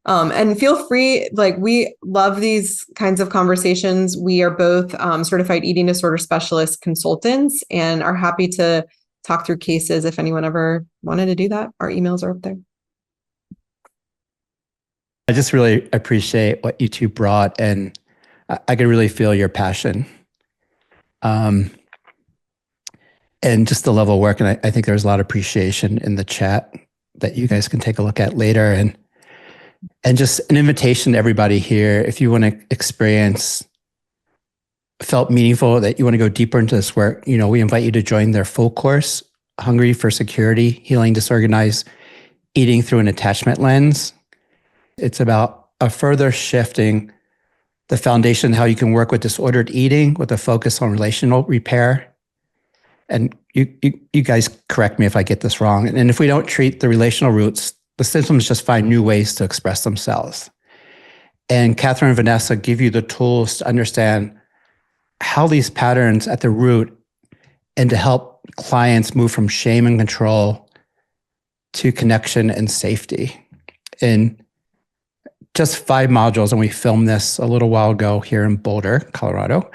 And feel free, like, we love these kinds of conversations. We are both certified eating disorder specialist consultants and are happy to talk through cases if anyone ever wanted to do that. Our emails are up there. I just really appreciate what you two brought, and I could really feel your passion. And just the level of work. And I think there's a lot of appreciation in the chat that you guys can take a look at later. And just an invitation to everybody here, if you want to experience, felt meaningful, that you want to go deeper into this work, we invite you to join their full course, Hungry for Security, Healing Disorganized Eating Through an Attachment Lens. It's about a further shifting the foundation, how you can work with disordered eating with a focus on relational repair. and you guys correct me if I get this wrong. And if we don't treat the relational roots, the symptoms just find new ways to express themselves. And Kathryn and Vanessa give you the tools to understand how these patterns at the root and to help clients move from shame and control to connection and safety. In just 5 modules, and we filmed this a little while ago here in Boulder, Colorado.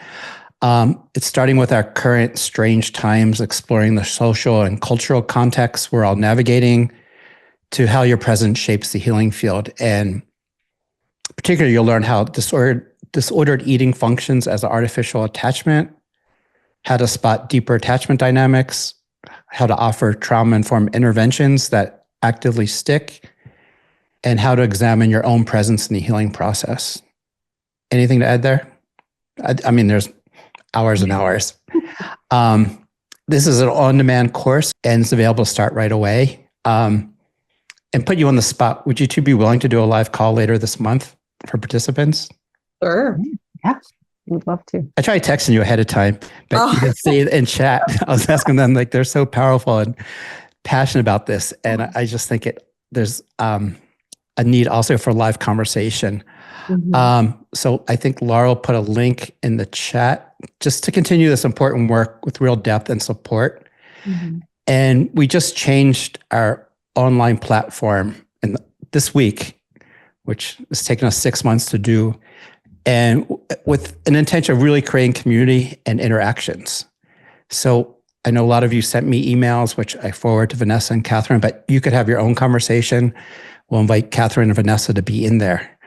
It's starting with our current strange times, exploring the social and cultural contexts we're all navigating, to how your presence shapes the healing field. And particularly, you'll learn how disordered eating functions as an artificial attachment, how to spot deeper attachment dynamics, how to offer trauma-informed interventions that actively stick, and how to examine your own presence in the healing process. Anything to add there? I mean, there's hours and hours. This is an on-demand course, and it's available to start right away. And put you on the spot, would you two be willing to do a live call later this month for participants? Sure. Yeah, we'd love to. I tried texting you ahead of time, but you can see it in chat. I was asking them, like, they're so powerful and passionate about this. And I just think there's a need also for live conversation. Mm-hmm. So I think Laurel put a link in the chat just to continue this important work with real depth and support. Mm-hmm. And we just changed our online platform this week, which has taken us 6 months to do, and with an intention of really creating community and interactions. So I know a lot of you sent me emails, which I forward to Vanessa and Kathryn, but you could have your own conversation. We'll invite Kathryn and Vanessa to be in there.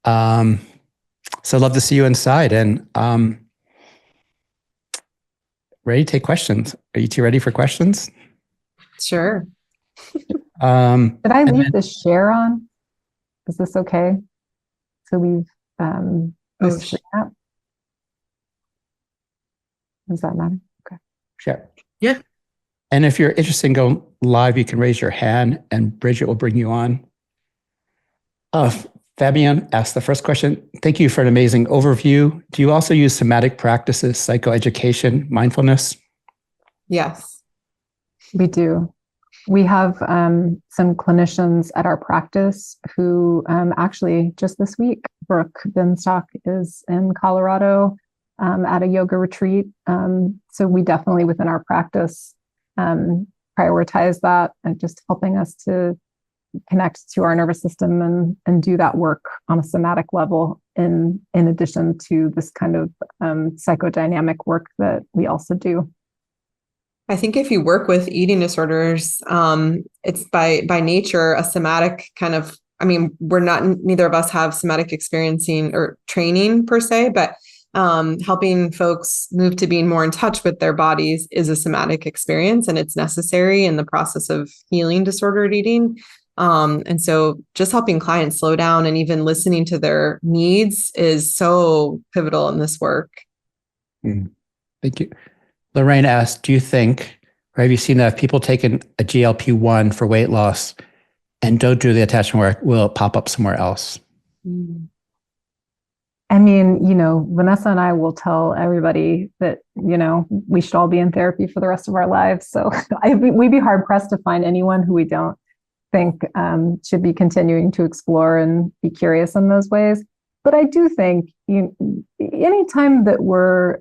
So I'd love to see you inside, and ready to take questions. Are you two ready for questions? Sure. Did I leave the share on? Is this okay? So we've this screen up. Does that matter? Okay. Sure. Yeah. And if you're interested in going live, you can raise your hand and Bridget will bring you on. Fabian asked the first question. Thank you for an amazing overview. Do you also use somatic practices, psychoeducation, mindfulness? Yes, we do. We have some clinicians at our practice who actually just this week, Brooke Binstock is in Colorado at a yoga retreat. So we definitely within our practice prioritize that and just helping us to connect to our nervous system and do that work on a somatic level in addition to this kind of psychodynamic work that we also do. I think if you work with eating disorders, it's by nature a somatic kind of, I mean, neither of us have somatic experiencing or training per se, but helping folks move to being more in touch with their bodies is a somatic experience, and it's necessary in the process of healing disordered eating. And so just helping clients slow down and even listening to their needs is so pivotal in this work. Thank you. Lorraine asked, do you think, or have you seen that if people taking a GLP-1 for weight loss and don't do the attachment work, will it pop up somewhere else? I mean, Vanessa and I will tell everybody that, we should all be in therapy for the rest of our lives. So we'd be hard pressed to find anyone who we don't think should be continuing to explore and be curious in those ways. But I do think anytime that we're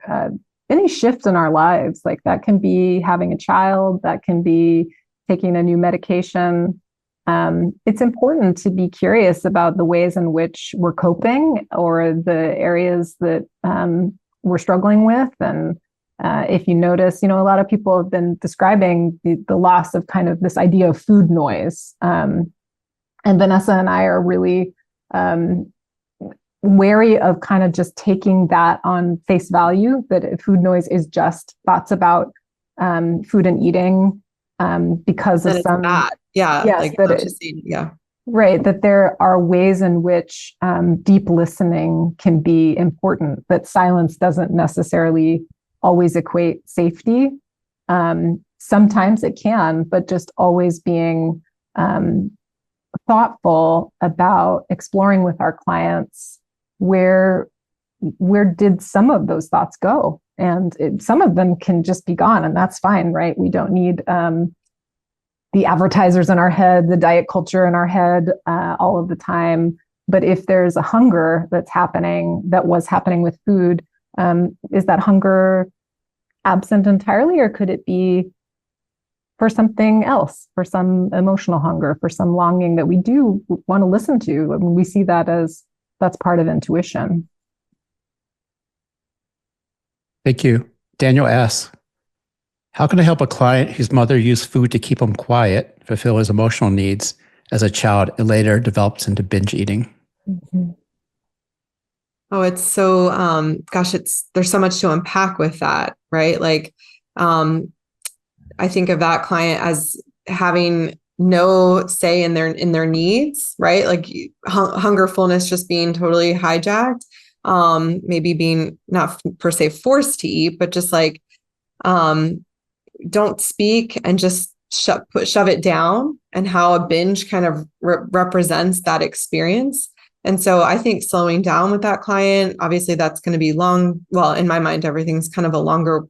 any shift in our lives, like that can be having a child, that can be taking a new medication. It's important to be curious about the ways in which we're coping or the areas that we're struggling with. And if you notice, a lot of people have been describing the loss of kind of this idea of food noise. And Vanessa and I are really wary of kind of just taking that on face value, that food noise is just thoughts about food and eating because of some bad. Yeah. Yes, like that right. That there are ways in which deep listening can be important, that silence doesn't necessarily always equate safety. Sometimes it can, but just always being thoughtful about exploring with our clients where did some of those thoughts go And some of them can just be gone, and that's fine, right? We don't need the advertisers in our head, the diet culture in our head all of the time. But if there's a hunger that's happening, that was happening with food, is that hunger absent entirely, or could it be for something else, for some emotional hunger, for some longing that we do want to listen to? I mean, we see that as that's part of intuition. Thank you. Daniel asks, how can I help a client whose mother used food to keep him quiet, fulfill his emotional needs as a child, and later develops into binge eating? Mm-hmm. Oh, it's so, there's so much to unpack with that, right? Like, I think of that client as having no say in their needs, right? Like hunger, fullness, just being totally hijacked, maybe being not per se forced to eat, but just like, don't speak and just shove it down, and how a binge kind of represents that experience. And so I think slowing down with that client, obviously that's going to be long. Well, in my mind, everything's kind of a longer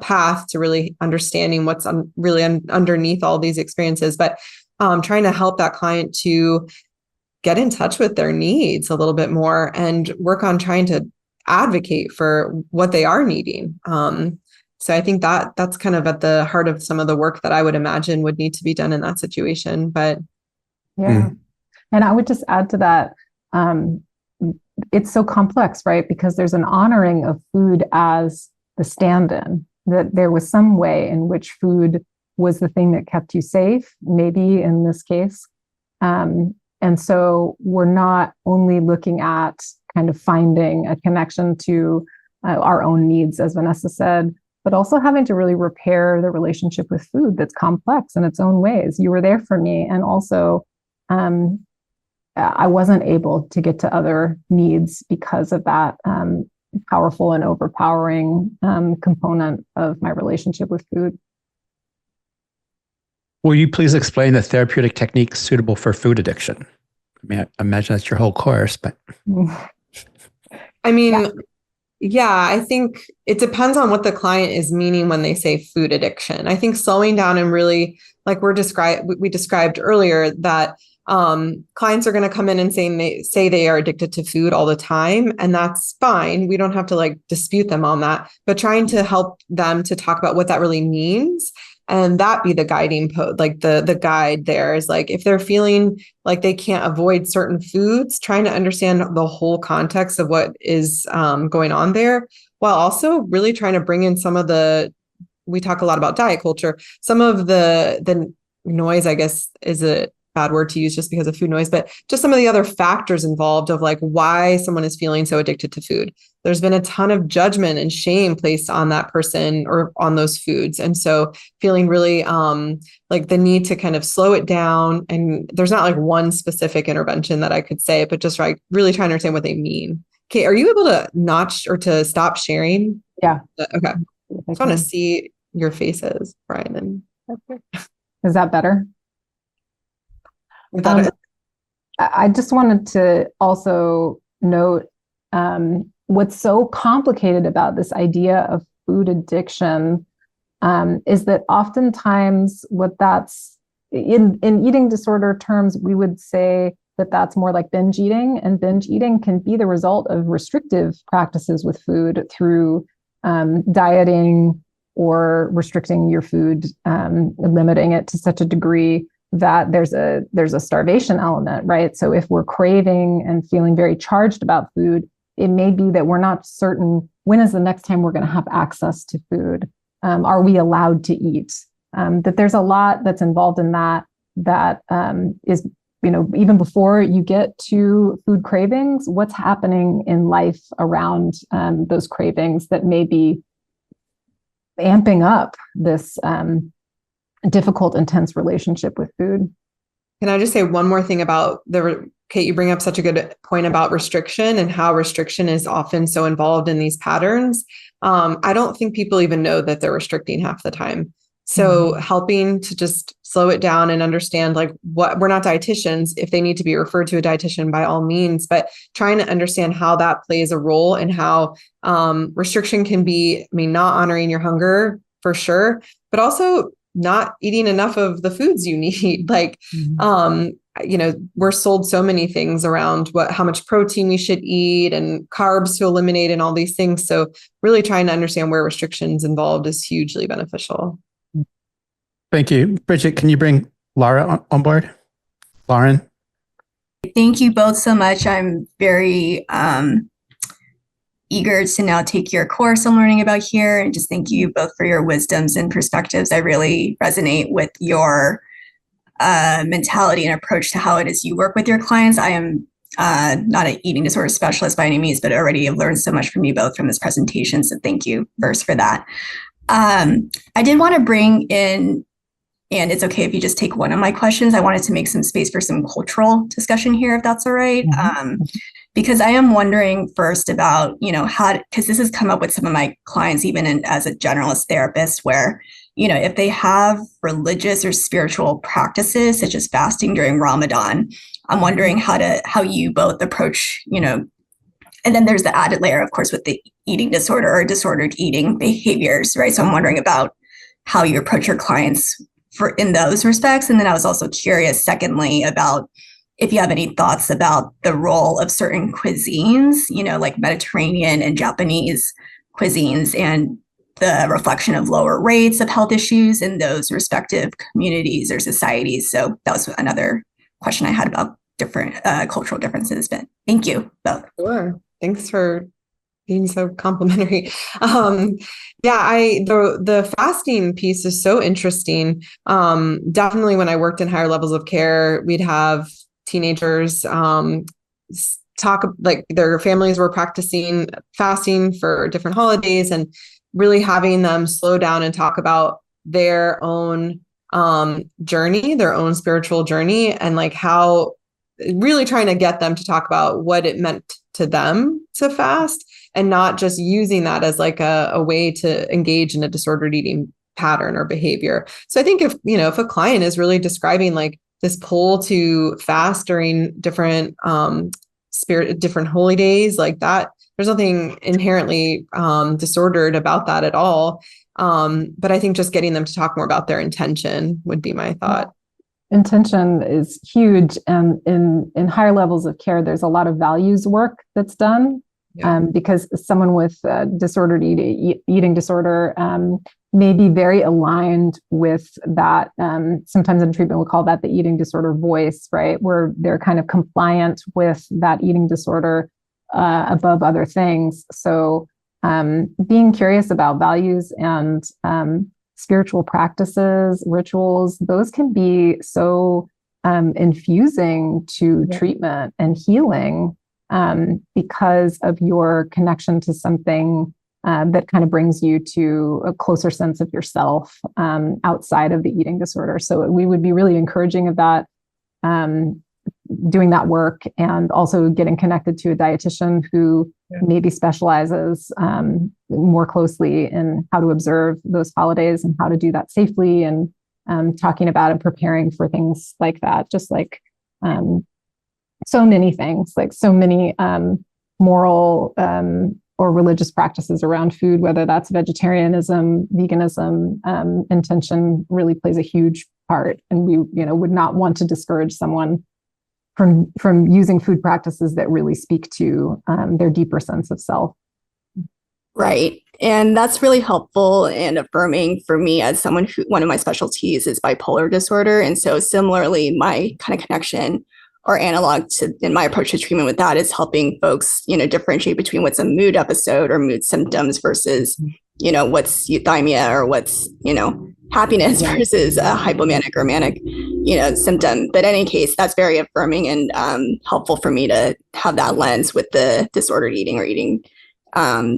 path to really understanding what's really underneath all these experiences. But trying to help that client to get in touch with their needs a little bit more and work on trying to advocate for what they are needing. So I think that's kind of at the heart of some of the work that I would imagine would need to be done in that situation. But yeah. And I would just add to that, it's so complex, right? Because there's an honoring of food as the stand-in, that there was some way in which food was the thing that kept you safe, maybe in this case. And so we're not only looking at kind of finding a connection to our own needs, as Vanessa said, but also having to really repair the relationship with food that's complex in its own ways. You were there for me. And also, I wasn't able to get to other needs because of that powerful and overpowering component of my relationship with food. Will you please explain the therapeutic techniques suitable for food addiction? I mean, I imagine that's your whole course, but. I mean, yeah, I think it depends on what the client is meaning when they say food addiction. I think slowing down and really, like we described earlier, that clients are going to come in and say they are addicted to food all the time, and that's fine. We don't have to like dispute them on that, but trying to help them to talk about what that really means, and that be the guiding like the guide there is like, if they're feeling like they can't avoid certain foods, trying to understand the whole context of what is going on there, while also really trying to bring in some of we talk a lot about diet culture, some of the noise, I guess is a bad word to use just because of food noise, but just some of the other factors involved of like why someone is feeling so addicted to food. There's been a ton of judgment and shame placed on that person or on those foods. And so feeling really like the need to kind of slow it down. And there's not like one specific intervention that I could say, but just like really trying to understand what they mean. Okay. Are you able to notch or to stop sharing? Yeah. Okay. I just want to see your faces, Brian. Is that better? I just wanted to also note what's so complicated about this idea of food addiction is that oftentimes what that's in eating disorder terms, we would say that that's more like binge eating, and binge eating can be the result of restrictive practices with food through dieting or restricting your food, limiting it to such a degree that there's a starvation element, right? So if we're craving and feeling very charged about food, it may be that we're not certain when is the next time we're going to have access to food. Are we allowed to eat? That there's a lot that's involved in that is, even before you get to food cravings, what's happening in life around those cravings that may be amping up this difficult, intense relationship with food. Can I just say one more thing about Kate, you bring up such a good point about restriction and how restriction is often so involved in these patterns. I don't think people even know that they're restricting half the time. So helping to just slow it down and understand, like, what, we're not dietitians. If they need to be referred to a dietitian, by all means, but trying to understand how that plays a role and how restriction can be, I mean, not honoring your hunger for sure, but also not eating enough of the foods you need. Like, we're sold so many things around how much protein we should eat and carbs to eliminate and all these things. So really trying to understand where restrictions involved is hugely beneficial. Thank you. Bridget, can you bring Laura on board? Lauren? Thank you both so much. I'm very eager to now take your course I'm learning about here. And just thank you both for your wisdoms and perspectives. I really resonate with your mentality and approach to how it is you work with your clients. I am not an eating disorder specialist by any means, but already have learned so much from you both from this presentation. So thank you first for that. I did want to bring in, and it's okay if you just take one of my questions. I wanted to make some space for some cultural discussion here, if that's all right. Because I am wondering first about, how, because this has come up with some of my clients, even as a generalist therapist, where, if they have religious or spiritual practices, such as fasting during Ramadan, I'm wondering how you both approach, and then there's the added layer, of course, with the eating disorder or disordered eating behaviors, right? So I'm wondering about how you approach your clients in those respects. And then I was also curious, secondly, about if you have any thoughts about the role of certain cuisines, like Mediterranean and Japanese cuisines, and the reflection of lower rates of health issues in those respective communities or societies. So that was another question I had about different cultural differences. But thank you both. Sure. Thanks for being so complimentary. The fasting piece is so interesting. Definitely when I worked in higher levels of care, we'd have teenagers talk, like, their families were practicing fasting for different holidays, and really having them slow down and talk about their own journey, their own spiritual journey, and like how really trying to get them to talk about what it meant to them to fast, and not just using that as like a way to engage in a disordered eating pattern or behavior. So I think if a client is really describing like this pull to fast during different different holy days like that, there's nothing inherently disordered about that at all. But I think just getting them to talk more about their intention would be my thought. Intention is huge. And in higher levels of care, there's a lot of values work that's done. Because someone with disordered eating disorder may be very aligned with that. Sometimes in treatment, we call that the eating disorder voice, right? Where they're kind of compliant with that eating disorder above other things. So being curious about values and spiritual practices, rituals, those can be so infusing to treatment and healing. Because of your connection to something that kind of brings you to a closer sense of yourself outside of the eating disorder. So we would be really encouraging of that, doing that work, and also getting connected to a dietitian who maybe specializes more closely in how to observe those holidays and how to do that safely, and talking about and preparing for things like that, just like so many things, like so many moral or religious practices around food, whether that's vegetarianism, veganism. Intention really plays a huge part, and we would not want to discourage someone from using food practices that really speak to their deeper sense of self. Right. And that's really helpful and affirming for me as someone who, one of my specialties is bipolar disorder. And so similarly, my kind of connection or analog to in my approach to treatment with that is helping folks, differentiate between what's a mood episode or mood symptoms versus, what's euthymia or what's, happiness versus a hypomanic or manic, symptom. But in any case, that's very affirming and helpful for me to have that lens with the disordered eating or eating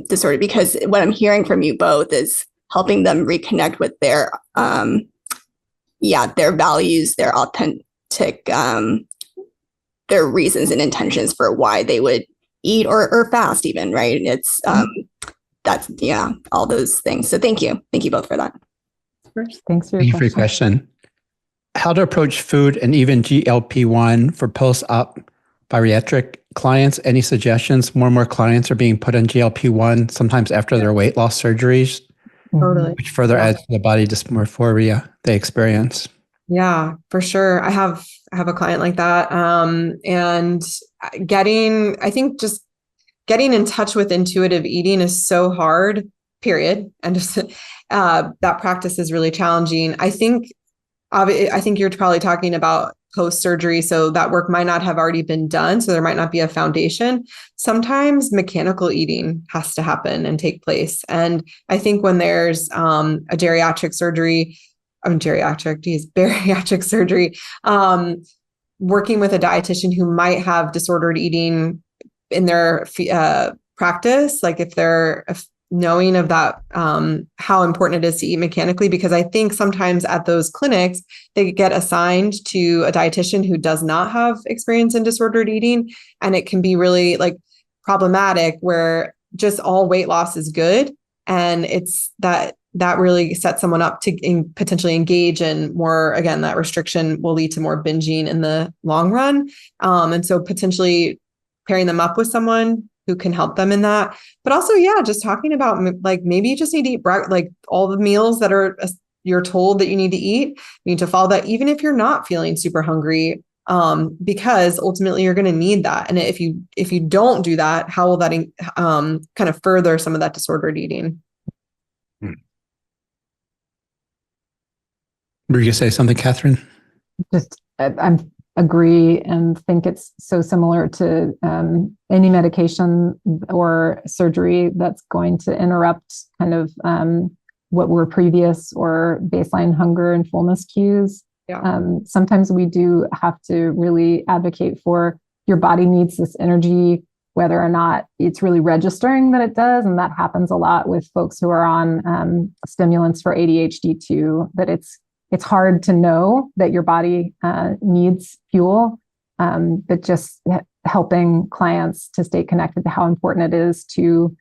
disorder, because what I'm hearing from you both is helping them reconnect with their values, their authentic, their reasons and intentions for why they would eat or fast even, right? It's, that's, all those things. So thank you both for that. Thanks for Thank you your for your question. question. How to approach food and even GLP-1 for post-op bariatric clients? Any suggestions? More and more clients are being put on GLP-1 sometimes after their weight loss surgeries, Totally. which further adds to the body dysmorphia they experience. Yeah, for sure. I have a client like that. And I think just getting in touch with intuitive eating is so hard, period. And just that practice is really challenging. I think you're probably talking about post-surgery, so that work might not have already been done. So there might not be a foundation. Sometimes mechanical eating has to happen and take place. And I think when there's a bariatric surgery, working with a dietitian who might have disordered eating in their practice, like if they're knowing of that, how important it is to eat mechanically, because I think sometimes at those clinics, they get assigned to a dietitian who does not have experience in disordered eating. And it can be really like problematic where just all weight loss is good. And it's that really sets someone up to potentially engage in more, again, that restriction will lead to more binging in the long run. And so potentially pairing them up with someone who can help them in that. But also, just talking about like, maybe you just need to eat like all the meals that you're told that you need to eat. You need to follow that, even if you're not feeling super hungry, because ultimately you're going to need that. And if you don't do that, how will that kind of further some of that disordered eating? Were you going to say something, Kathryn? Just, I agree and think it's so similar to any medication or surgery that's going to interrupt kind of what were previous or baseline hunger and fullness cues. Yeah. Sometimes we do have to really advocate for your body needs this energy, whether or not it's really registering that it does. And that happens a lot with folks who are on stimulants for ADHD too, that it's hard to know that your body needs fuel, but just helping clients to stay connected to how important it is to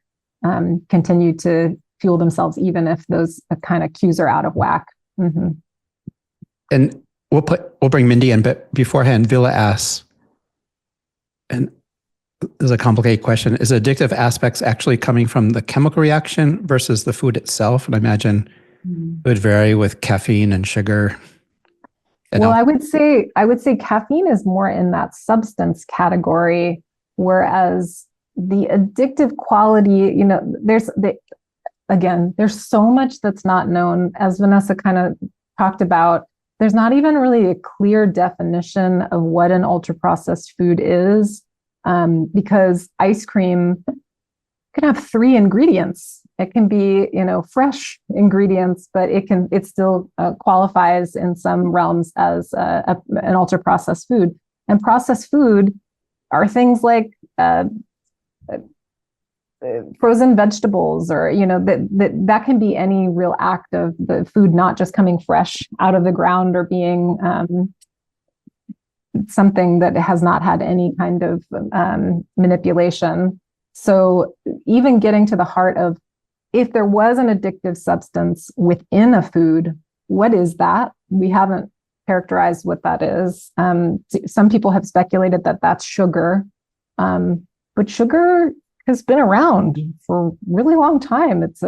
continue to fuel themselves, even if those kind of cues are out of whack. Mm-hmm. And we'll bring Mindy in, but beforehand, Villa asks, and this is a complicated question, is addictive aspects actually coming from the chemical reaction versus the food itself? And I imagine it would vary with caffeine and sugar. Well, I would say caffeine is more in that substance category, whereas the addictive quality, there's so much that's not known. As Vanessa kind of talked about, there's not even really a clear definition of what an ultra-processed food is, because ice cream can have 3 ingredients. It can be, fresh ingredients, but it still qualifies in some realms as an ultra processed food. And processed food are things like frozen vegetables, or that can be any real act of the food not just coming fresh out of the ground or being something that has not had any kind of manipulation. So even getting to the heart of, if there was an addictive substance within a food, what is that? We haven't characterized what that is. Some people have speculated that that's sugar, but sugar has been around for a really long time. It's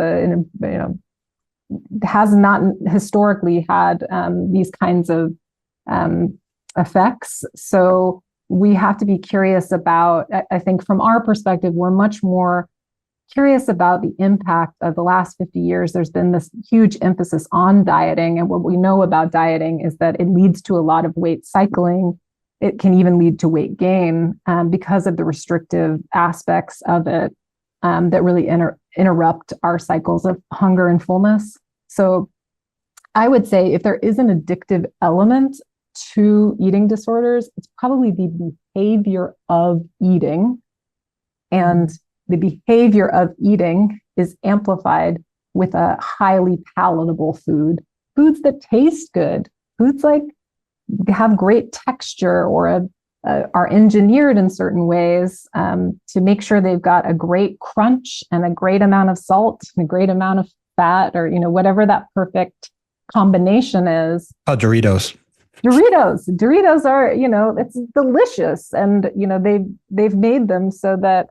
has not historically had these kinds of effects. So we have to be curious about, I think from our perspective, we're much more curious about the impact of the last 50 years. There's been this huge emphasis on dieting. And what we know about dieting is that it leads to a lot of weight cycling. It can even lead to weight gain because of the restrictive aspects of it that really interrupt our cycles of hunger and fullness. So I would say if there is an addictive element to eating disorders, it's probably the behavior of eating. And the behavior of eating is amplified with a highly palatable food, foods that taste good, foods like have great texture or are engineered in certain ways to make sure they've got a great crunch and a great amount of salt and a great amount of fat, or whatever that perfect combination is Doritos. Doritos are, it's delicious. And, they've made them so that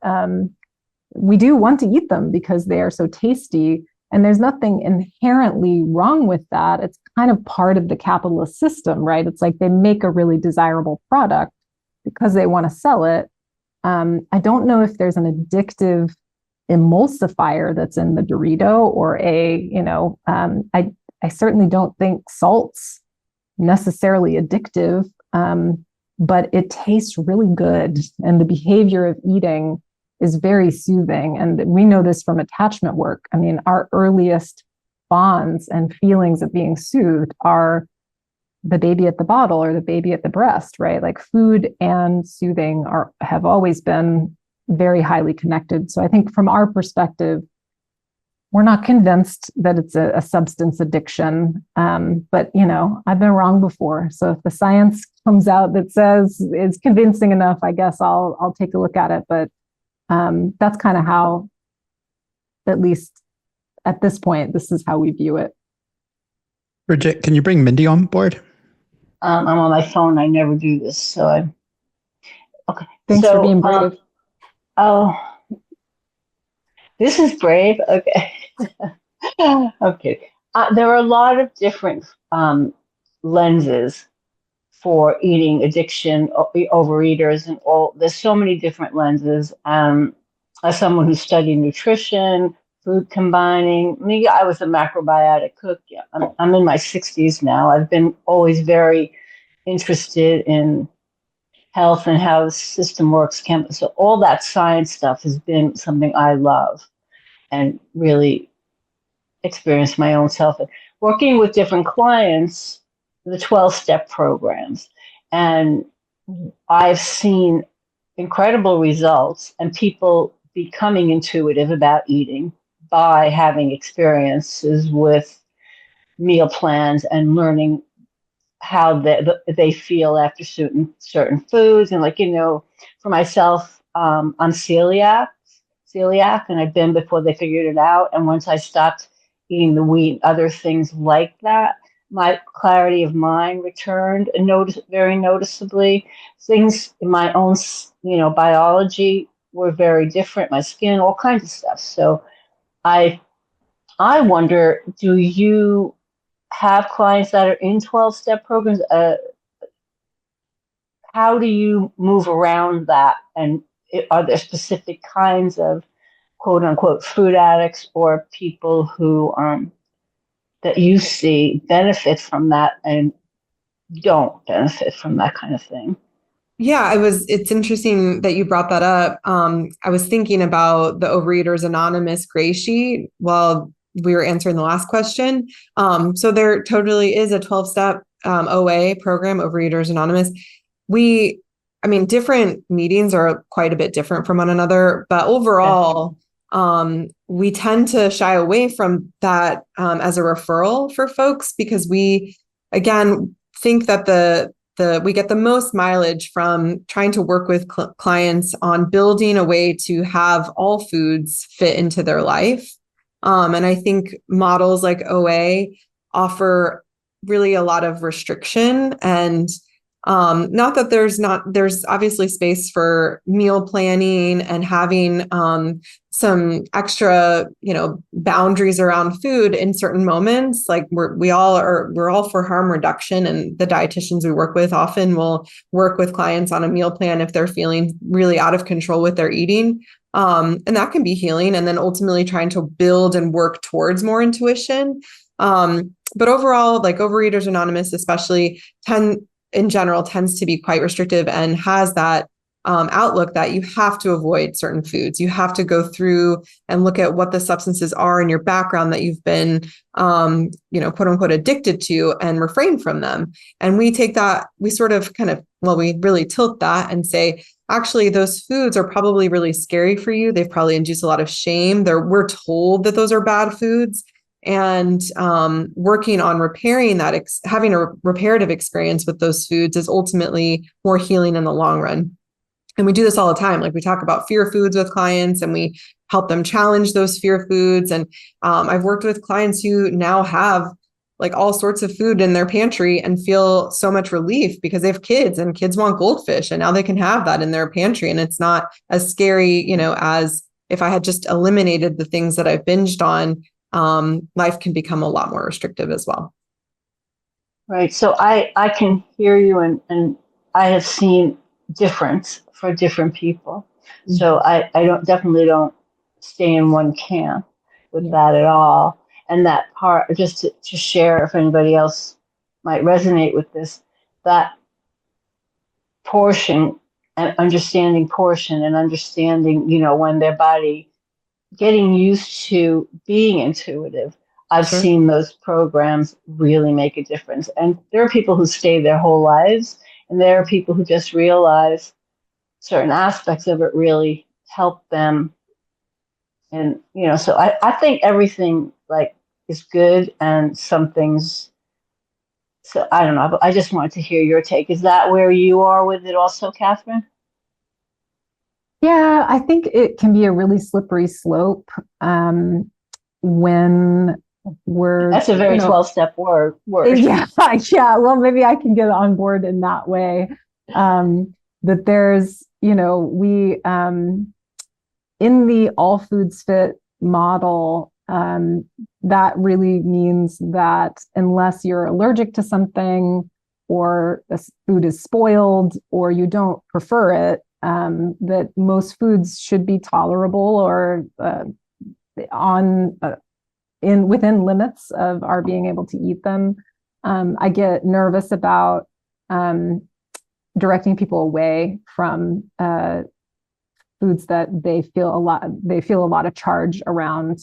we do want to eat them because they are so tasty. And there's nothing inherently wrong with that. It's kind of part of the capitalist system, right? It's like they make a really desirable product because they want to sell it. I don't know if there's an addictive emulsifier that's in the Dorito or I certainly don't think salt's necessarily addictive, but it tastes really good. And the behavior of eating is very soothing. And we know this from attachment work. I mean, our earliest bonds and feelings of being soothed are the baby at the bottle or the baby at the breast, right? Like food and soothing have always been very highly connected. So I think from our perspective, we're not convinced that it's a substance addiction. But, I've been wrong before. So if the science comes out that says it's convincing enough, I guess I'll take a look at it. But that's kind of how, at least at this point, this is how we view it. Bridget, can you bring Mindy on board? I'm on my phone. I never do this. So okay. Thanks for being brave. This is brave. Okay. Okay. There are a lot of different lenses for eating addiction, overeaters, and all. There's so many different lenses. As someone who studied nutrition, food combining, me, I was a macrobiotic cook. Yeah, I'm in my 60s now. I've been always very interested in health and how the system works. So all that science stuff has been something I love and really experienced my own self. And working with different clients, the 12-step programs. And I've seen incredible results and people becoming intuitive about eating by having experiences with meal plans and learning how they feel after certain foods. And for myself, I'm celiac, and I've been before they figured it out. And once I stopped eating the wheat, other things like that, my clarity of mind returned and very noticeably. Things in my own, biology were very different. My skin, all kinds of stuff. So I wonder, do you have clients that are in 12-step programs? How do you move around that? And are there specific kinds of quote unquote food addicts or people who that you see benefit from that and don't benefit from that kind of thing? Yeah, it's interesting that you brought that up. I was thinking about the Overeaters Anonymous gray sheet while we were answering the last question. So there totally is a 12-step OA program, Overeaters Anonymous. Different meetings are quite a bit different from one another, but overall, we tend to shy away from that as a referral for folks because we, again, think that we get the most mileage from trying to work with clients on building a way to have all foods fit into their life. And I think models like OA offer really a lot of restriction and not that there's obviously space for meal planning and having some extra, boundaries around food in certain moments. Like we're all for harm reduction, and the dietitians we work with often will work with clients on a meal plan if they're feeling really out of control with their eating. And that can be healing, and then ultimately trying to build and work towards more intuition. But overall, like Overeaters Anonymous, especially in general, tends to be quite restrictive and has that outlook that you have to avoid certain foods. You have to go through and look at what the substances are in your background that you've been, quote unquote, addicted to and refrain from them. And we take that, we really tilt that and say, actually, those foods are probably really scary for you. They've probably induced a lot of shame. We're told that those are bad foods. And working on repairing that, having a reparative experience with those foods is ultimately more healing in the long run. And we do this all the time. Like we talk about fear foods with clients and we help them challenge those fear foods. And I've worked with clients who now have like all sorts of food in their pantry and feel so much relief because they have kids and kids want goldfish and now they can have that in their pantry. And it's not as scary, as if I had just eliminated the things that I've binged on, life can become a lot more restrictive as well. Right. So I can hear you, and I have seen difference for different people. Mm-hmm. So I definitely don't stay in one camp with that at all. And that part, just to share, if anybody else might resonate with this, that portion and understanding when their body getting used to being intuitive. I've seen those programs really make a difference. And there are people who stay their whole lives, and there are people who just realize certain aspects of it really help them. And, so I think everything is good, and some things, so I don't know, but I just wanted to hear your take. Is that where you are with it also, Kathryn? Yeah, I think it can be a really slippery slope when that's a very 12-step word. Yeah. Well, maybe I can get on board in that way. That there's, we in the all foods fit model, that really means that unless you're allergic to something, or the food is spoiled, or you don't prefer it, that most foods should be tolerable or within limits of our being able to eat them. I get nervous about directing people away from foods that they feel a lot of charge around,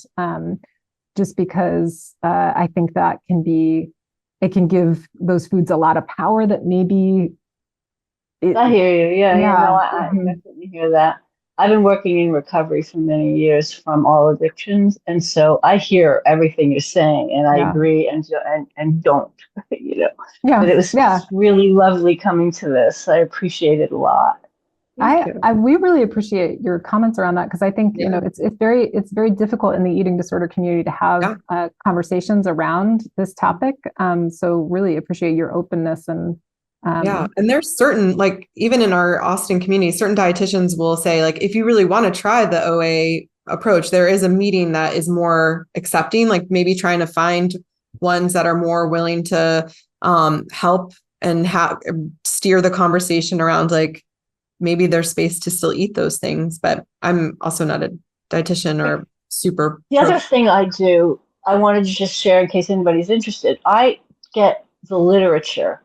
just because I think that it can give those foods a lot of power that maybe. I hear you. I definitely hear that. I've been working in recovery for many years from all addictions, and so I hear everything you're saying, and I agree and don't, Yeah. But it was really lovely coming to this. I appreciate it a lot. We really appreciate your comments around that, because I think it's very difficult in the eating disorder community to have conversations around this topic. So really appreciate your openness and. And there's certain, even in our Austin community, certain dietitians will say, if you really want to try the OA approach, there is a meeting that is more accepting, maybe trying to find ones that are more willing to help and steer the conversation around, maybe there's space to still eat those things. But I'm also not a dietitian or super. The other thing I wanted to just share in case anybody's interested, I get the literature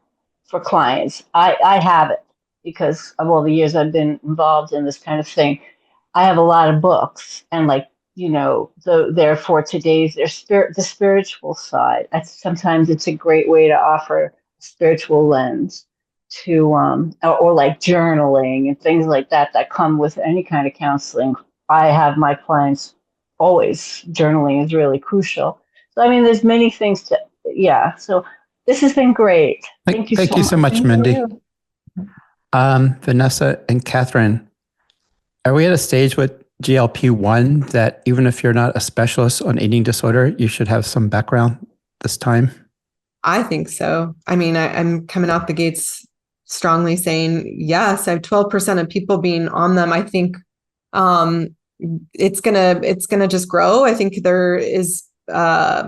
for clients. I have it because of all the years I've been involved in this kind of thing. I have a lot of books, and therefore today's the spiritual side. Sometimes it's a great way to offer a spiritual lens to or journaling and things like that come with any kind of counseling. I have my clients always journaling is really crucial. So there's many things so this has been great. Thank you so much, Mindy. Vanessa and Kathryn, are we at a stage with GLP-1 that even if you're not a specialist on eating disorder, you should have some background this time? I think so. I'm coming out the gates strongly saying, yes, I have 12% of people being on them. I think it's gonna just grow. I think there is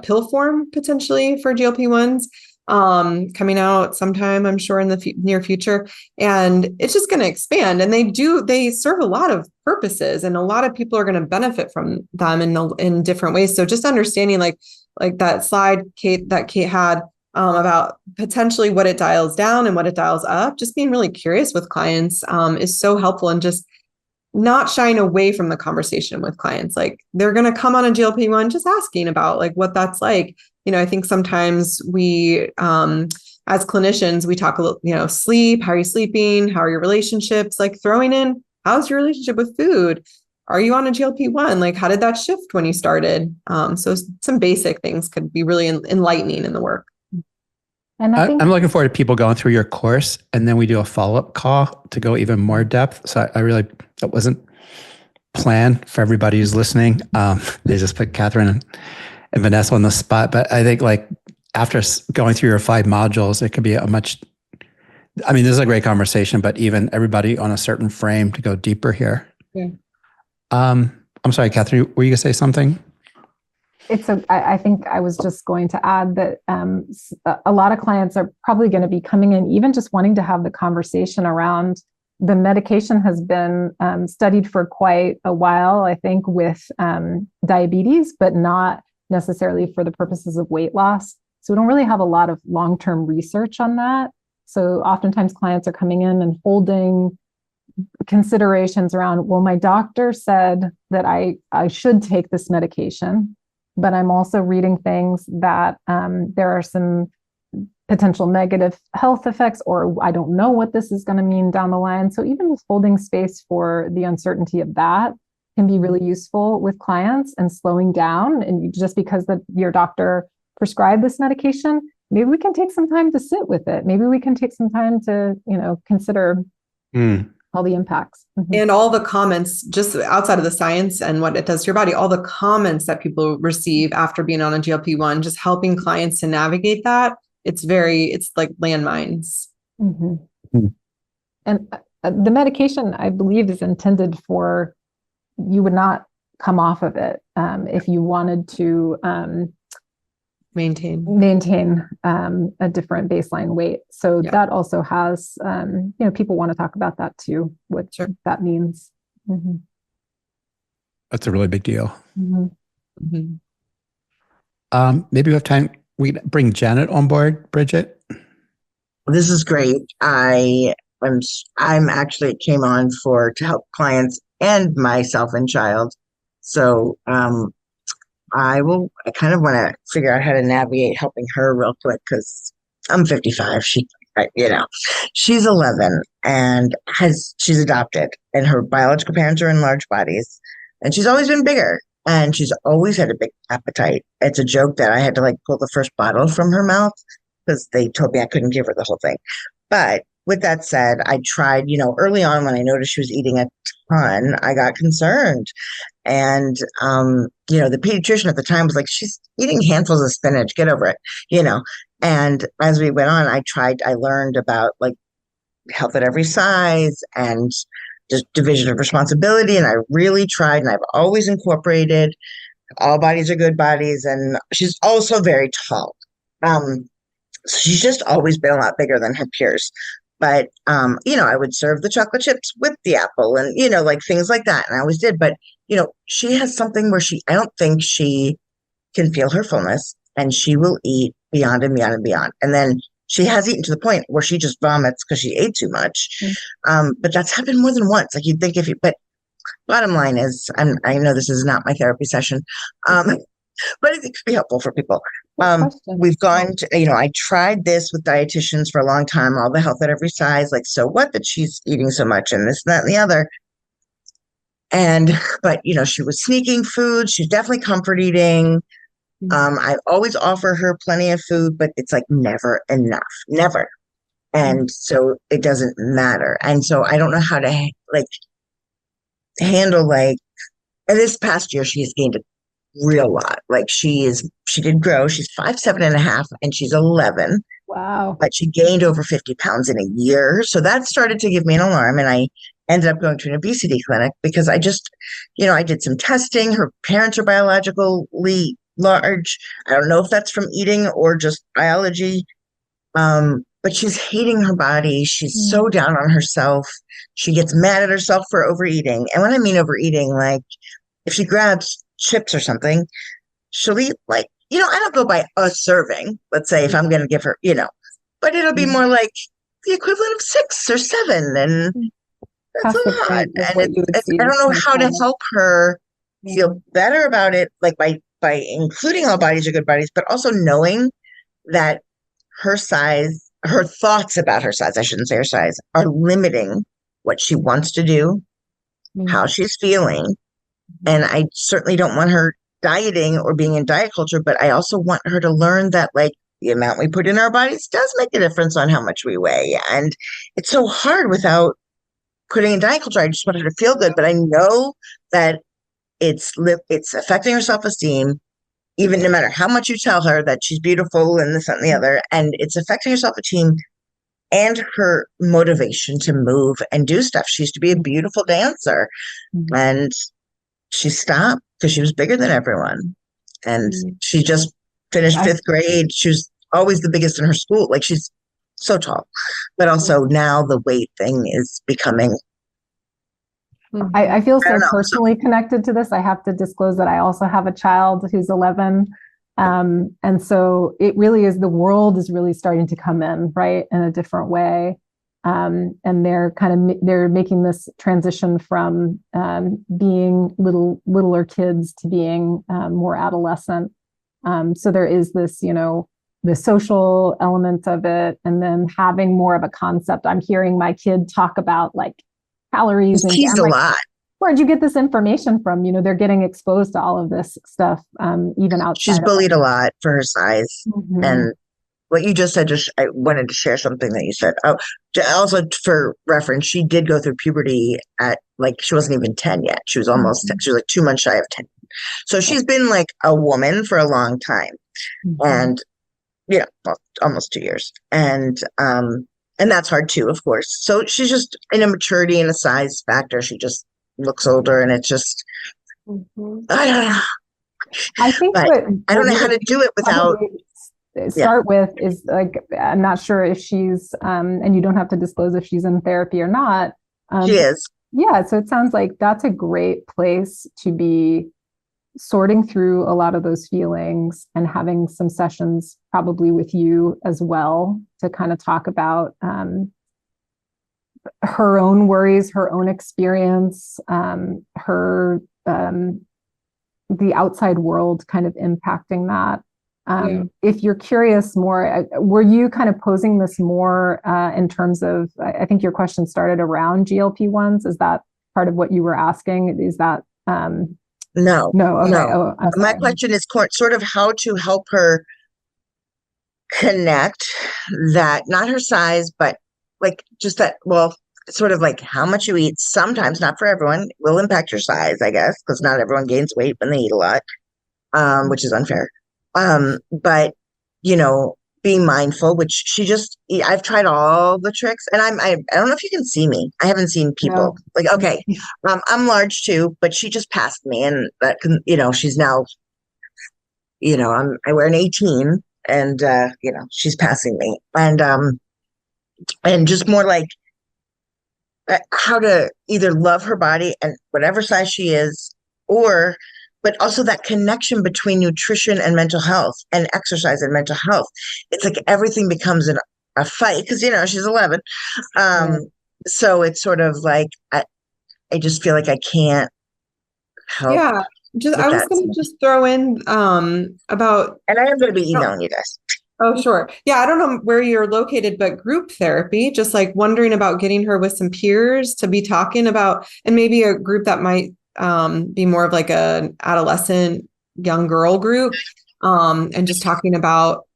pill form potentially for GLP-1s. Coming out sometime, I'm sure, in the near future, and it's just going to expand. And they serve a lot of purposes, and a lot of people are going to benefit from them in different ways. So just understanding like that slide Kate had about potentially what it dials down and what it dials up, just being really curious with clients is so helpful, and just not shying away from the conversation with clients. They're going to come on a GLP-1, just asking about what that's like. I think sometimes we, as clinicians, we talk a little, sleep, how are you sleeping? How are your relationships? Throwing in, how's your relationship with food? Are you on a GLP-1? How did that shift when you started? So some basic things could be really enlightening in the work. And I'm looking forward to people going through your course, and then we do a follow-up call to go even more depth. So that wasn't planned for everybody who's listening. They just put Kathryn and Vanessa on the spot. But I think after going through your 5 modules, it could be this is a great conversation, but even everybody on a certain frame to go deeper here. Yeah. I'm sorry, Kathryn, were you going to say something? I think I was just going to add that a lot of clients are probably going to be coming in, even just wanting to have the conversation around the medication has been studied for quite a while, I think, with diabetes, but not necessarily for the purposes of weight loss. So we don't really have a lot of long-term research on that. So oftentimes clients are coming in and holding considerations around, well, my doctor said that I should take this medication, but I'm also reading things that there are some potential negative health effects, or I don't know what this is going to mean down the line. So even just holding space for the uncertainty of that can be really useful with clients, and slowing down. And just because your doctor prescribed this medication, maybe we can take some time to sit with it. Maybe we can take some time to, consider all the impacts. Mm-hmm. And all the comments, just outside of the science and what it does to your body, all the comments that people receive after being on a GLP-1, just helping clients to navigate that. It's like landmines. Mm-hmm. Mm-hmm. And the medication, I believe, is intended for, you would not come off of it if you wanted to maintain a different baseline weight. So that also has, people want to talk about that too, what that means. Mm-hmm. That's a really big deal. Mm-hmm. Mm-hmm. Maybe we have time. We bring Janet on board, Bridget. This is great. I'm actually came on to help clients and myself and child. So I kind of want to figure out how to navigate helping her real quick, because I'm 55. She's 11 and she's adopted, and her biological parents are in large bodies, and she's always been bigger, and she's always had a big appetite. It's a joke that I had to pull the first bottle from her mouth because they told me I couldn't give her the whole thing. But with that said, I tried, early on when I noticed she was eating a ton, I got concerned. And, the pediatrician at the time was like, she's eating handfuls of spinach, get over it, And as we went on, I learned about health at every size and just division of responsibility. And I really tried, and I've always incorporated all bodies are good bodies. And she's also very tall. She's just always been a lot bigger than her peers. But, I would serve the chocolate chips with the apple and, things like that. And I always did. But, she has something where I don't think she can feel her fullness, and she will eat beyond and beyond and beyond. And then she has eaten to the point where she just vomits because she ate too much. Mm-hmm. But that's happened more than once. You'd think but bottom line is, and I know this is not my therapy session, but it could be helpful for people. We've gone to, I tried this with dietitians for a long time, all the health at every size, so what that she's eating so much and this, that, and the other. But she was sneaking food. She's definitely comfort eating. I always offer her plenty of food, but it's never enough, never. And so it doesn't matter. And so I don't know how to handle and this past year she's gained a real lot. She did grow. She's 5'7.5", and she's 11. Wow. But she gained over 50 pounds in a year. So that started to give me an alarm, and I ended up going to an obesity clinic because I just, I did some testing. Her parents are biologically large. I don't know if that's from eating or just biology. But she's hating her body. She's so down on herself. She gets mad at herself for overeating. And when I mean overeating, if she grabs chips or something, she'll eat I don't go by a serving, let's say, if I'm going to give her, but it'll be more like the equivalent of 6 or 7. And that's a lot. And I don't know how to help her feel better about it, by including all bodies are good bodies, but also knowing that her size, her thoughts about her size, I shouldn't say her size, are limiting what she wants to do, how she's feeling. And I certainly don't want her dieting or being in diet culture, but I also want her to learn that the amount we put in our bodies does make a difference on how much we weigh. And it's so hard without putting in diet culture. I just want her to feel good, but I know that it's affecting her self-esteem. even no matter how much you tell her that she's beautiful and this, that, and the other, and it's affecting her self-esteem and her motivation to move and do stuff. She used to be a beautiful dancer, and she stopped because she was bigger than everyone. And she just finished 5th grade. She was always the biggest in her school. Like, she's so tall. But also now the weight thing is becoming. I feel so personally connected to this. I have to disclose that I also have a child who's 11. And so it really is, the world is really starting to come in, right, in a different way. And they're making this transition from being littler kids to being more adolescent. So there is this, the social element of it, and then having more of a concept. I'm hearing my kid talk about like calories. He's a lot. Where'd you get this information from? They're getting exposed to all of this stuff, even outside. She's bullied a lot for her size. And what you just said, I wanted to share something that you said. Oh, also for reference, she did go through puberty at, like, she wasn't even 10 yet. She was almost, she was like 2 months shy of 10. So she's been like a woman for a long time. And, well, almost 2 years. And that's hard too, of course. So she's just in a maturity and a size factor. She just looks older, and it's just, I don't know. I think I don't know how to do it without. Start with is, like, I'm not sure if she's, and you don't have to disclose if she's in therapy or not. She is. Yeah. So it sounds like that's a great place to be sorting through a lot of those feelings and having some sessions probably with you as well to kind of talk about her own worries, her own experience, her the outside world kind of impacting that. If you're curious more, were you kind of posing this more in terms of, I think your question started around GLP-1s. Is that part of what you were asking? Is that No. Okay. No. My question is sort of how to help her connect that, not her size, but like just that, well, sort of like how much you eat, sometimes, not for everyone, will impact your size, I guess, because not everyone gains weight when they eat a lot, which is unfair. But, being mindful, which I've tried all the tricks, and I don't know if you can see me. I haven't seen people. Like, okay, I'm large too, but she just passed me, and that can, she's now, I wear an 18, and, she's passing me, and just more like how to either love her body and whatever size she is, but also that connection between nutrition and mental health, and exercise and mental health. It's like everything becomes a fight because, she's 11. So it's sort of like, I just feel like I can't help. Yeah. I was going to just throw in about. And I am going to be emailing you guys. Oh, sure. Yeah. I don't know where you're located, but group therapy, just like wondering about getting her with some peers to be talking about, and maybe a group that might be more of like a adolescent young girl group, and just talking about,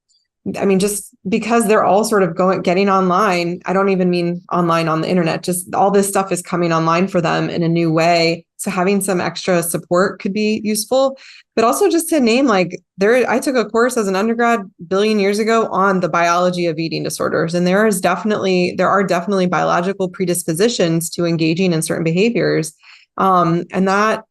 just because they're all sort of getting online. I don't even mean online on the internet, just all this stuff is coming online for them in a new way. So having some extra support could be useful, but also just to name, like, I took a course as an undergrad billion years ago on the biology of eating disorders. And there are definitely biological predispositions to engaging in certain behaviors. And that,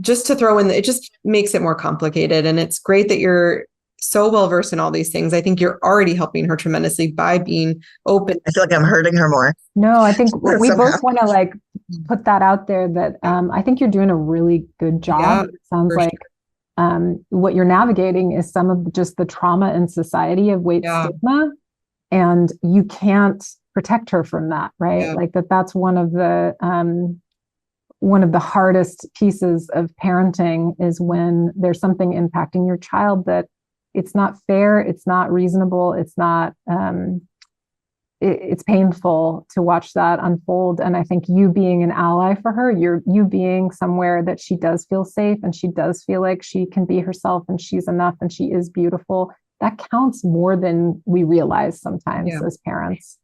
just to throw in, it just makes it more complicated. And it's great that you're so well versed in all these things. I think you're already helping her tremendously by being open. I feel like I'm hurting her more. No, I think we both want to like put that out there that I think you're doing a really good job. Yeah, it sounds like what you're navigating is some of just the trauma in society of weight stigma, and you can't protect her from that, right? Yeah. Like that's one of the hardest pieces of parenting is when there's something impacting your child that it's not fair, it's not reasonable, it's not, it's painful to watch that unfold. And I think you being an ally for her, you being somewhere that she does feel safe and she does feel like she can be herself and she's enough and she is beautiful, that counts more than we realize sometimes as parents.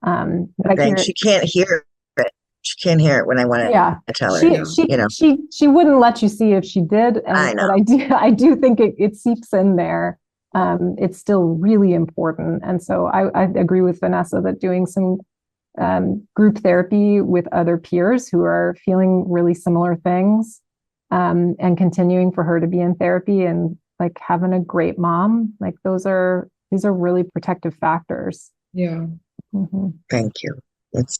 But then she can't hear it. She can't hear it when I want to tell her. She wouldn't let you see if she did. I know. But I do think it seeps in there. It's still really important. And so I agree with Vanessa that doing some group therapy with other peers who are feeling really similar things, and continuing for her to be in therapy and like having a great mom, like these are really protective factors. Yeah. Mm-hmm. Thank you. It's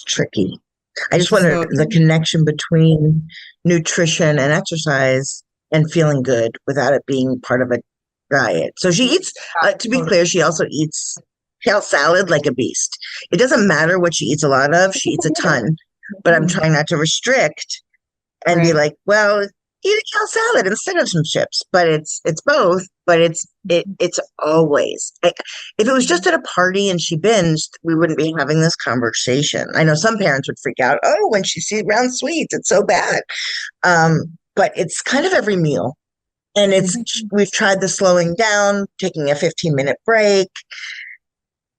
tricky. I just wonder the connection between nutrition and exercise and feeling good without it being part of a diet. So she eats, to be clear, she also eats kale salad like a beast. It doesn't matter what she eats a lot of, she eats a ton, but I'm trying not to restrict and be like, well, eat a kale salad instead of some chips. But it's both, but it's always, if it was just at a party and she binged, we wouldn't be having this conversation. I know some parents would freak out, oh, when she sees around sweets, it's so bad. But it's kind of every meal. And we've tried the slowing down, taking a 15-minute break.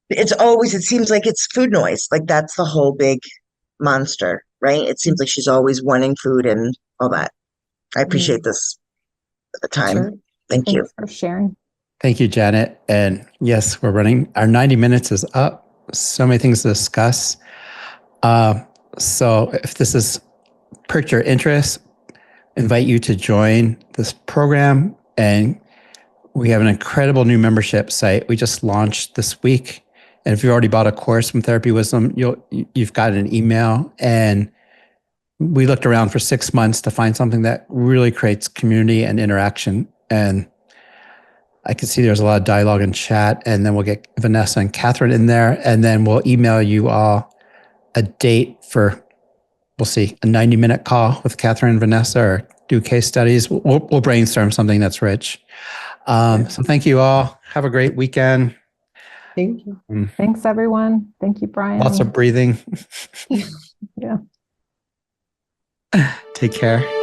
It seems like it's food noise. Like that's the whole big monster, right? It seems like she's always wanting food and all that. I appreciate this time. Sure. Thank you for sharing. Thank you, Janet. And yes, we're running. Our 90 minutes is up. So many things to discuss. So if this has perked your interest, invite you to join this program. And we have an incredible new membership site we just launched this week. And if you've already bought a course from Therapy Wisdom, you've got an email. And we looked around for 6 months to find something that really creates community and interaction. And I can see there's a lot of dialogue and chat. And then we'll get Vanessa and Kathryn in there. And then we'll email you all a date for, we'll see, a 90-minute call with Kathryn and Vanessa, or do case studies. We'll brainstorm something that's rich. So thank you all. Have a great weekend. Thank you. Thanks, everyone. Thank you, Brian. Lots of breathing. Yeah. Take care.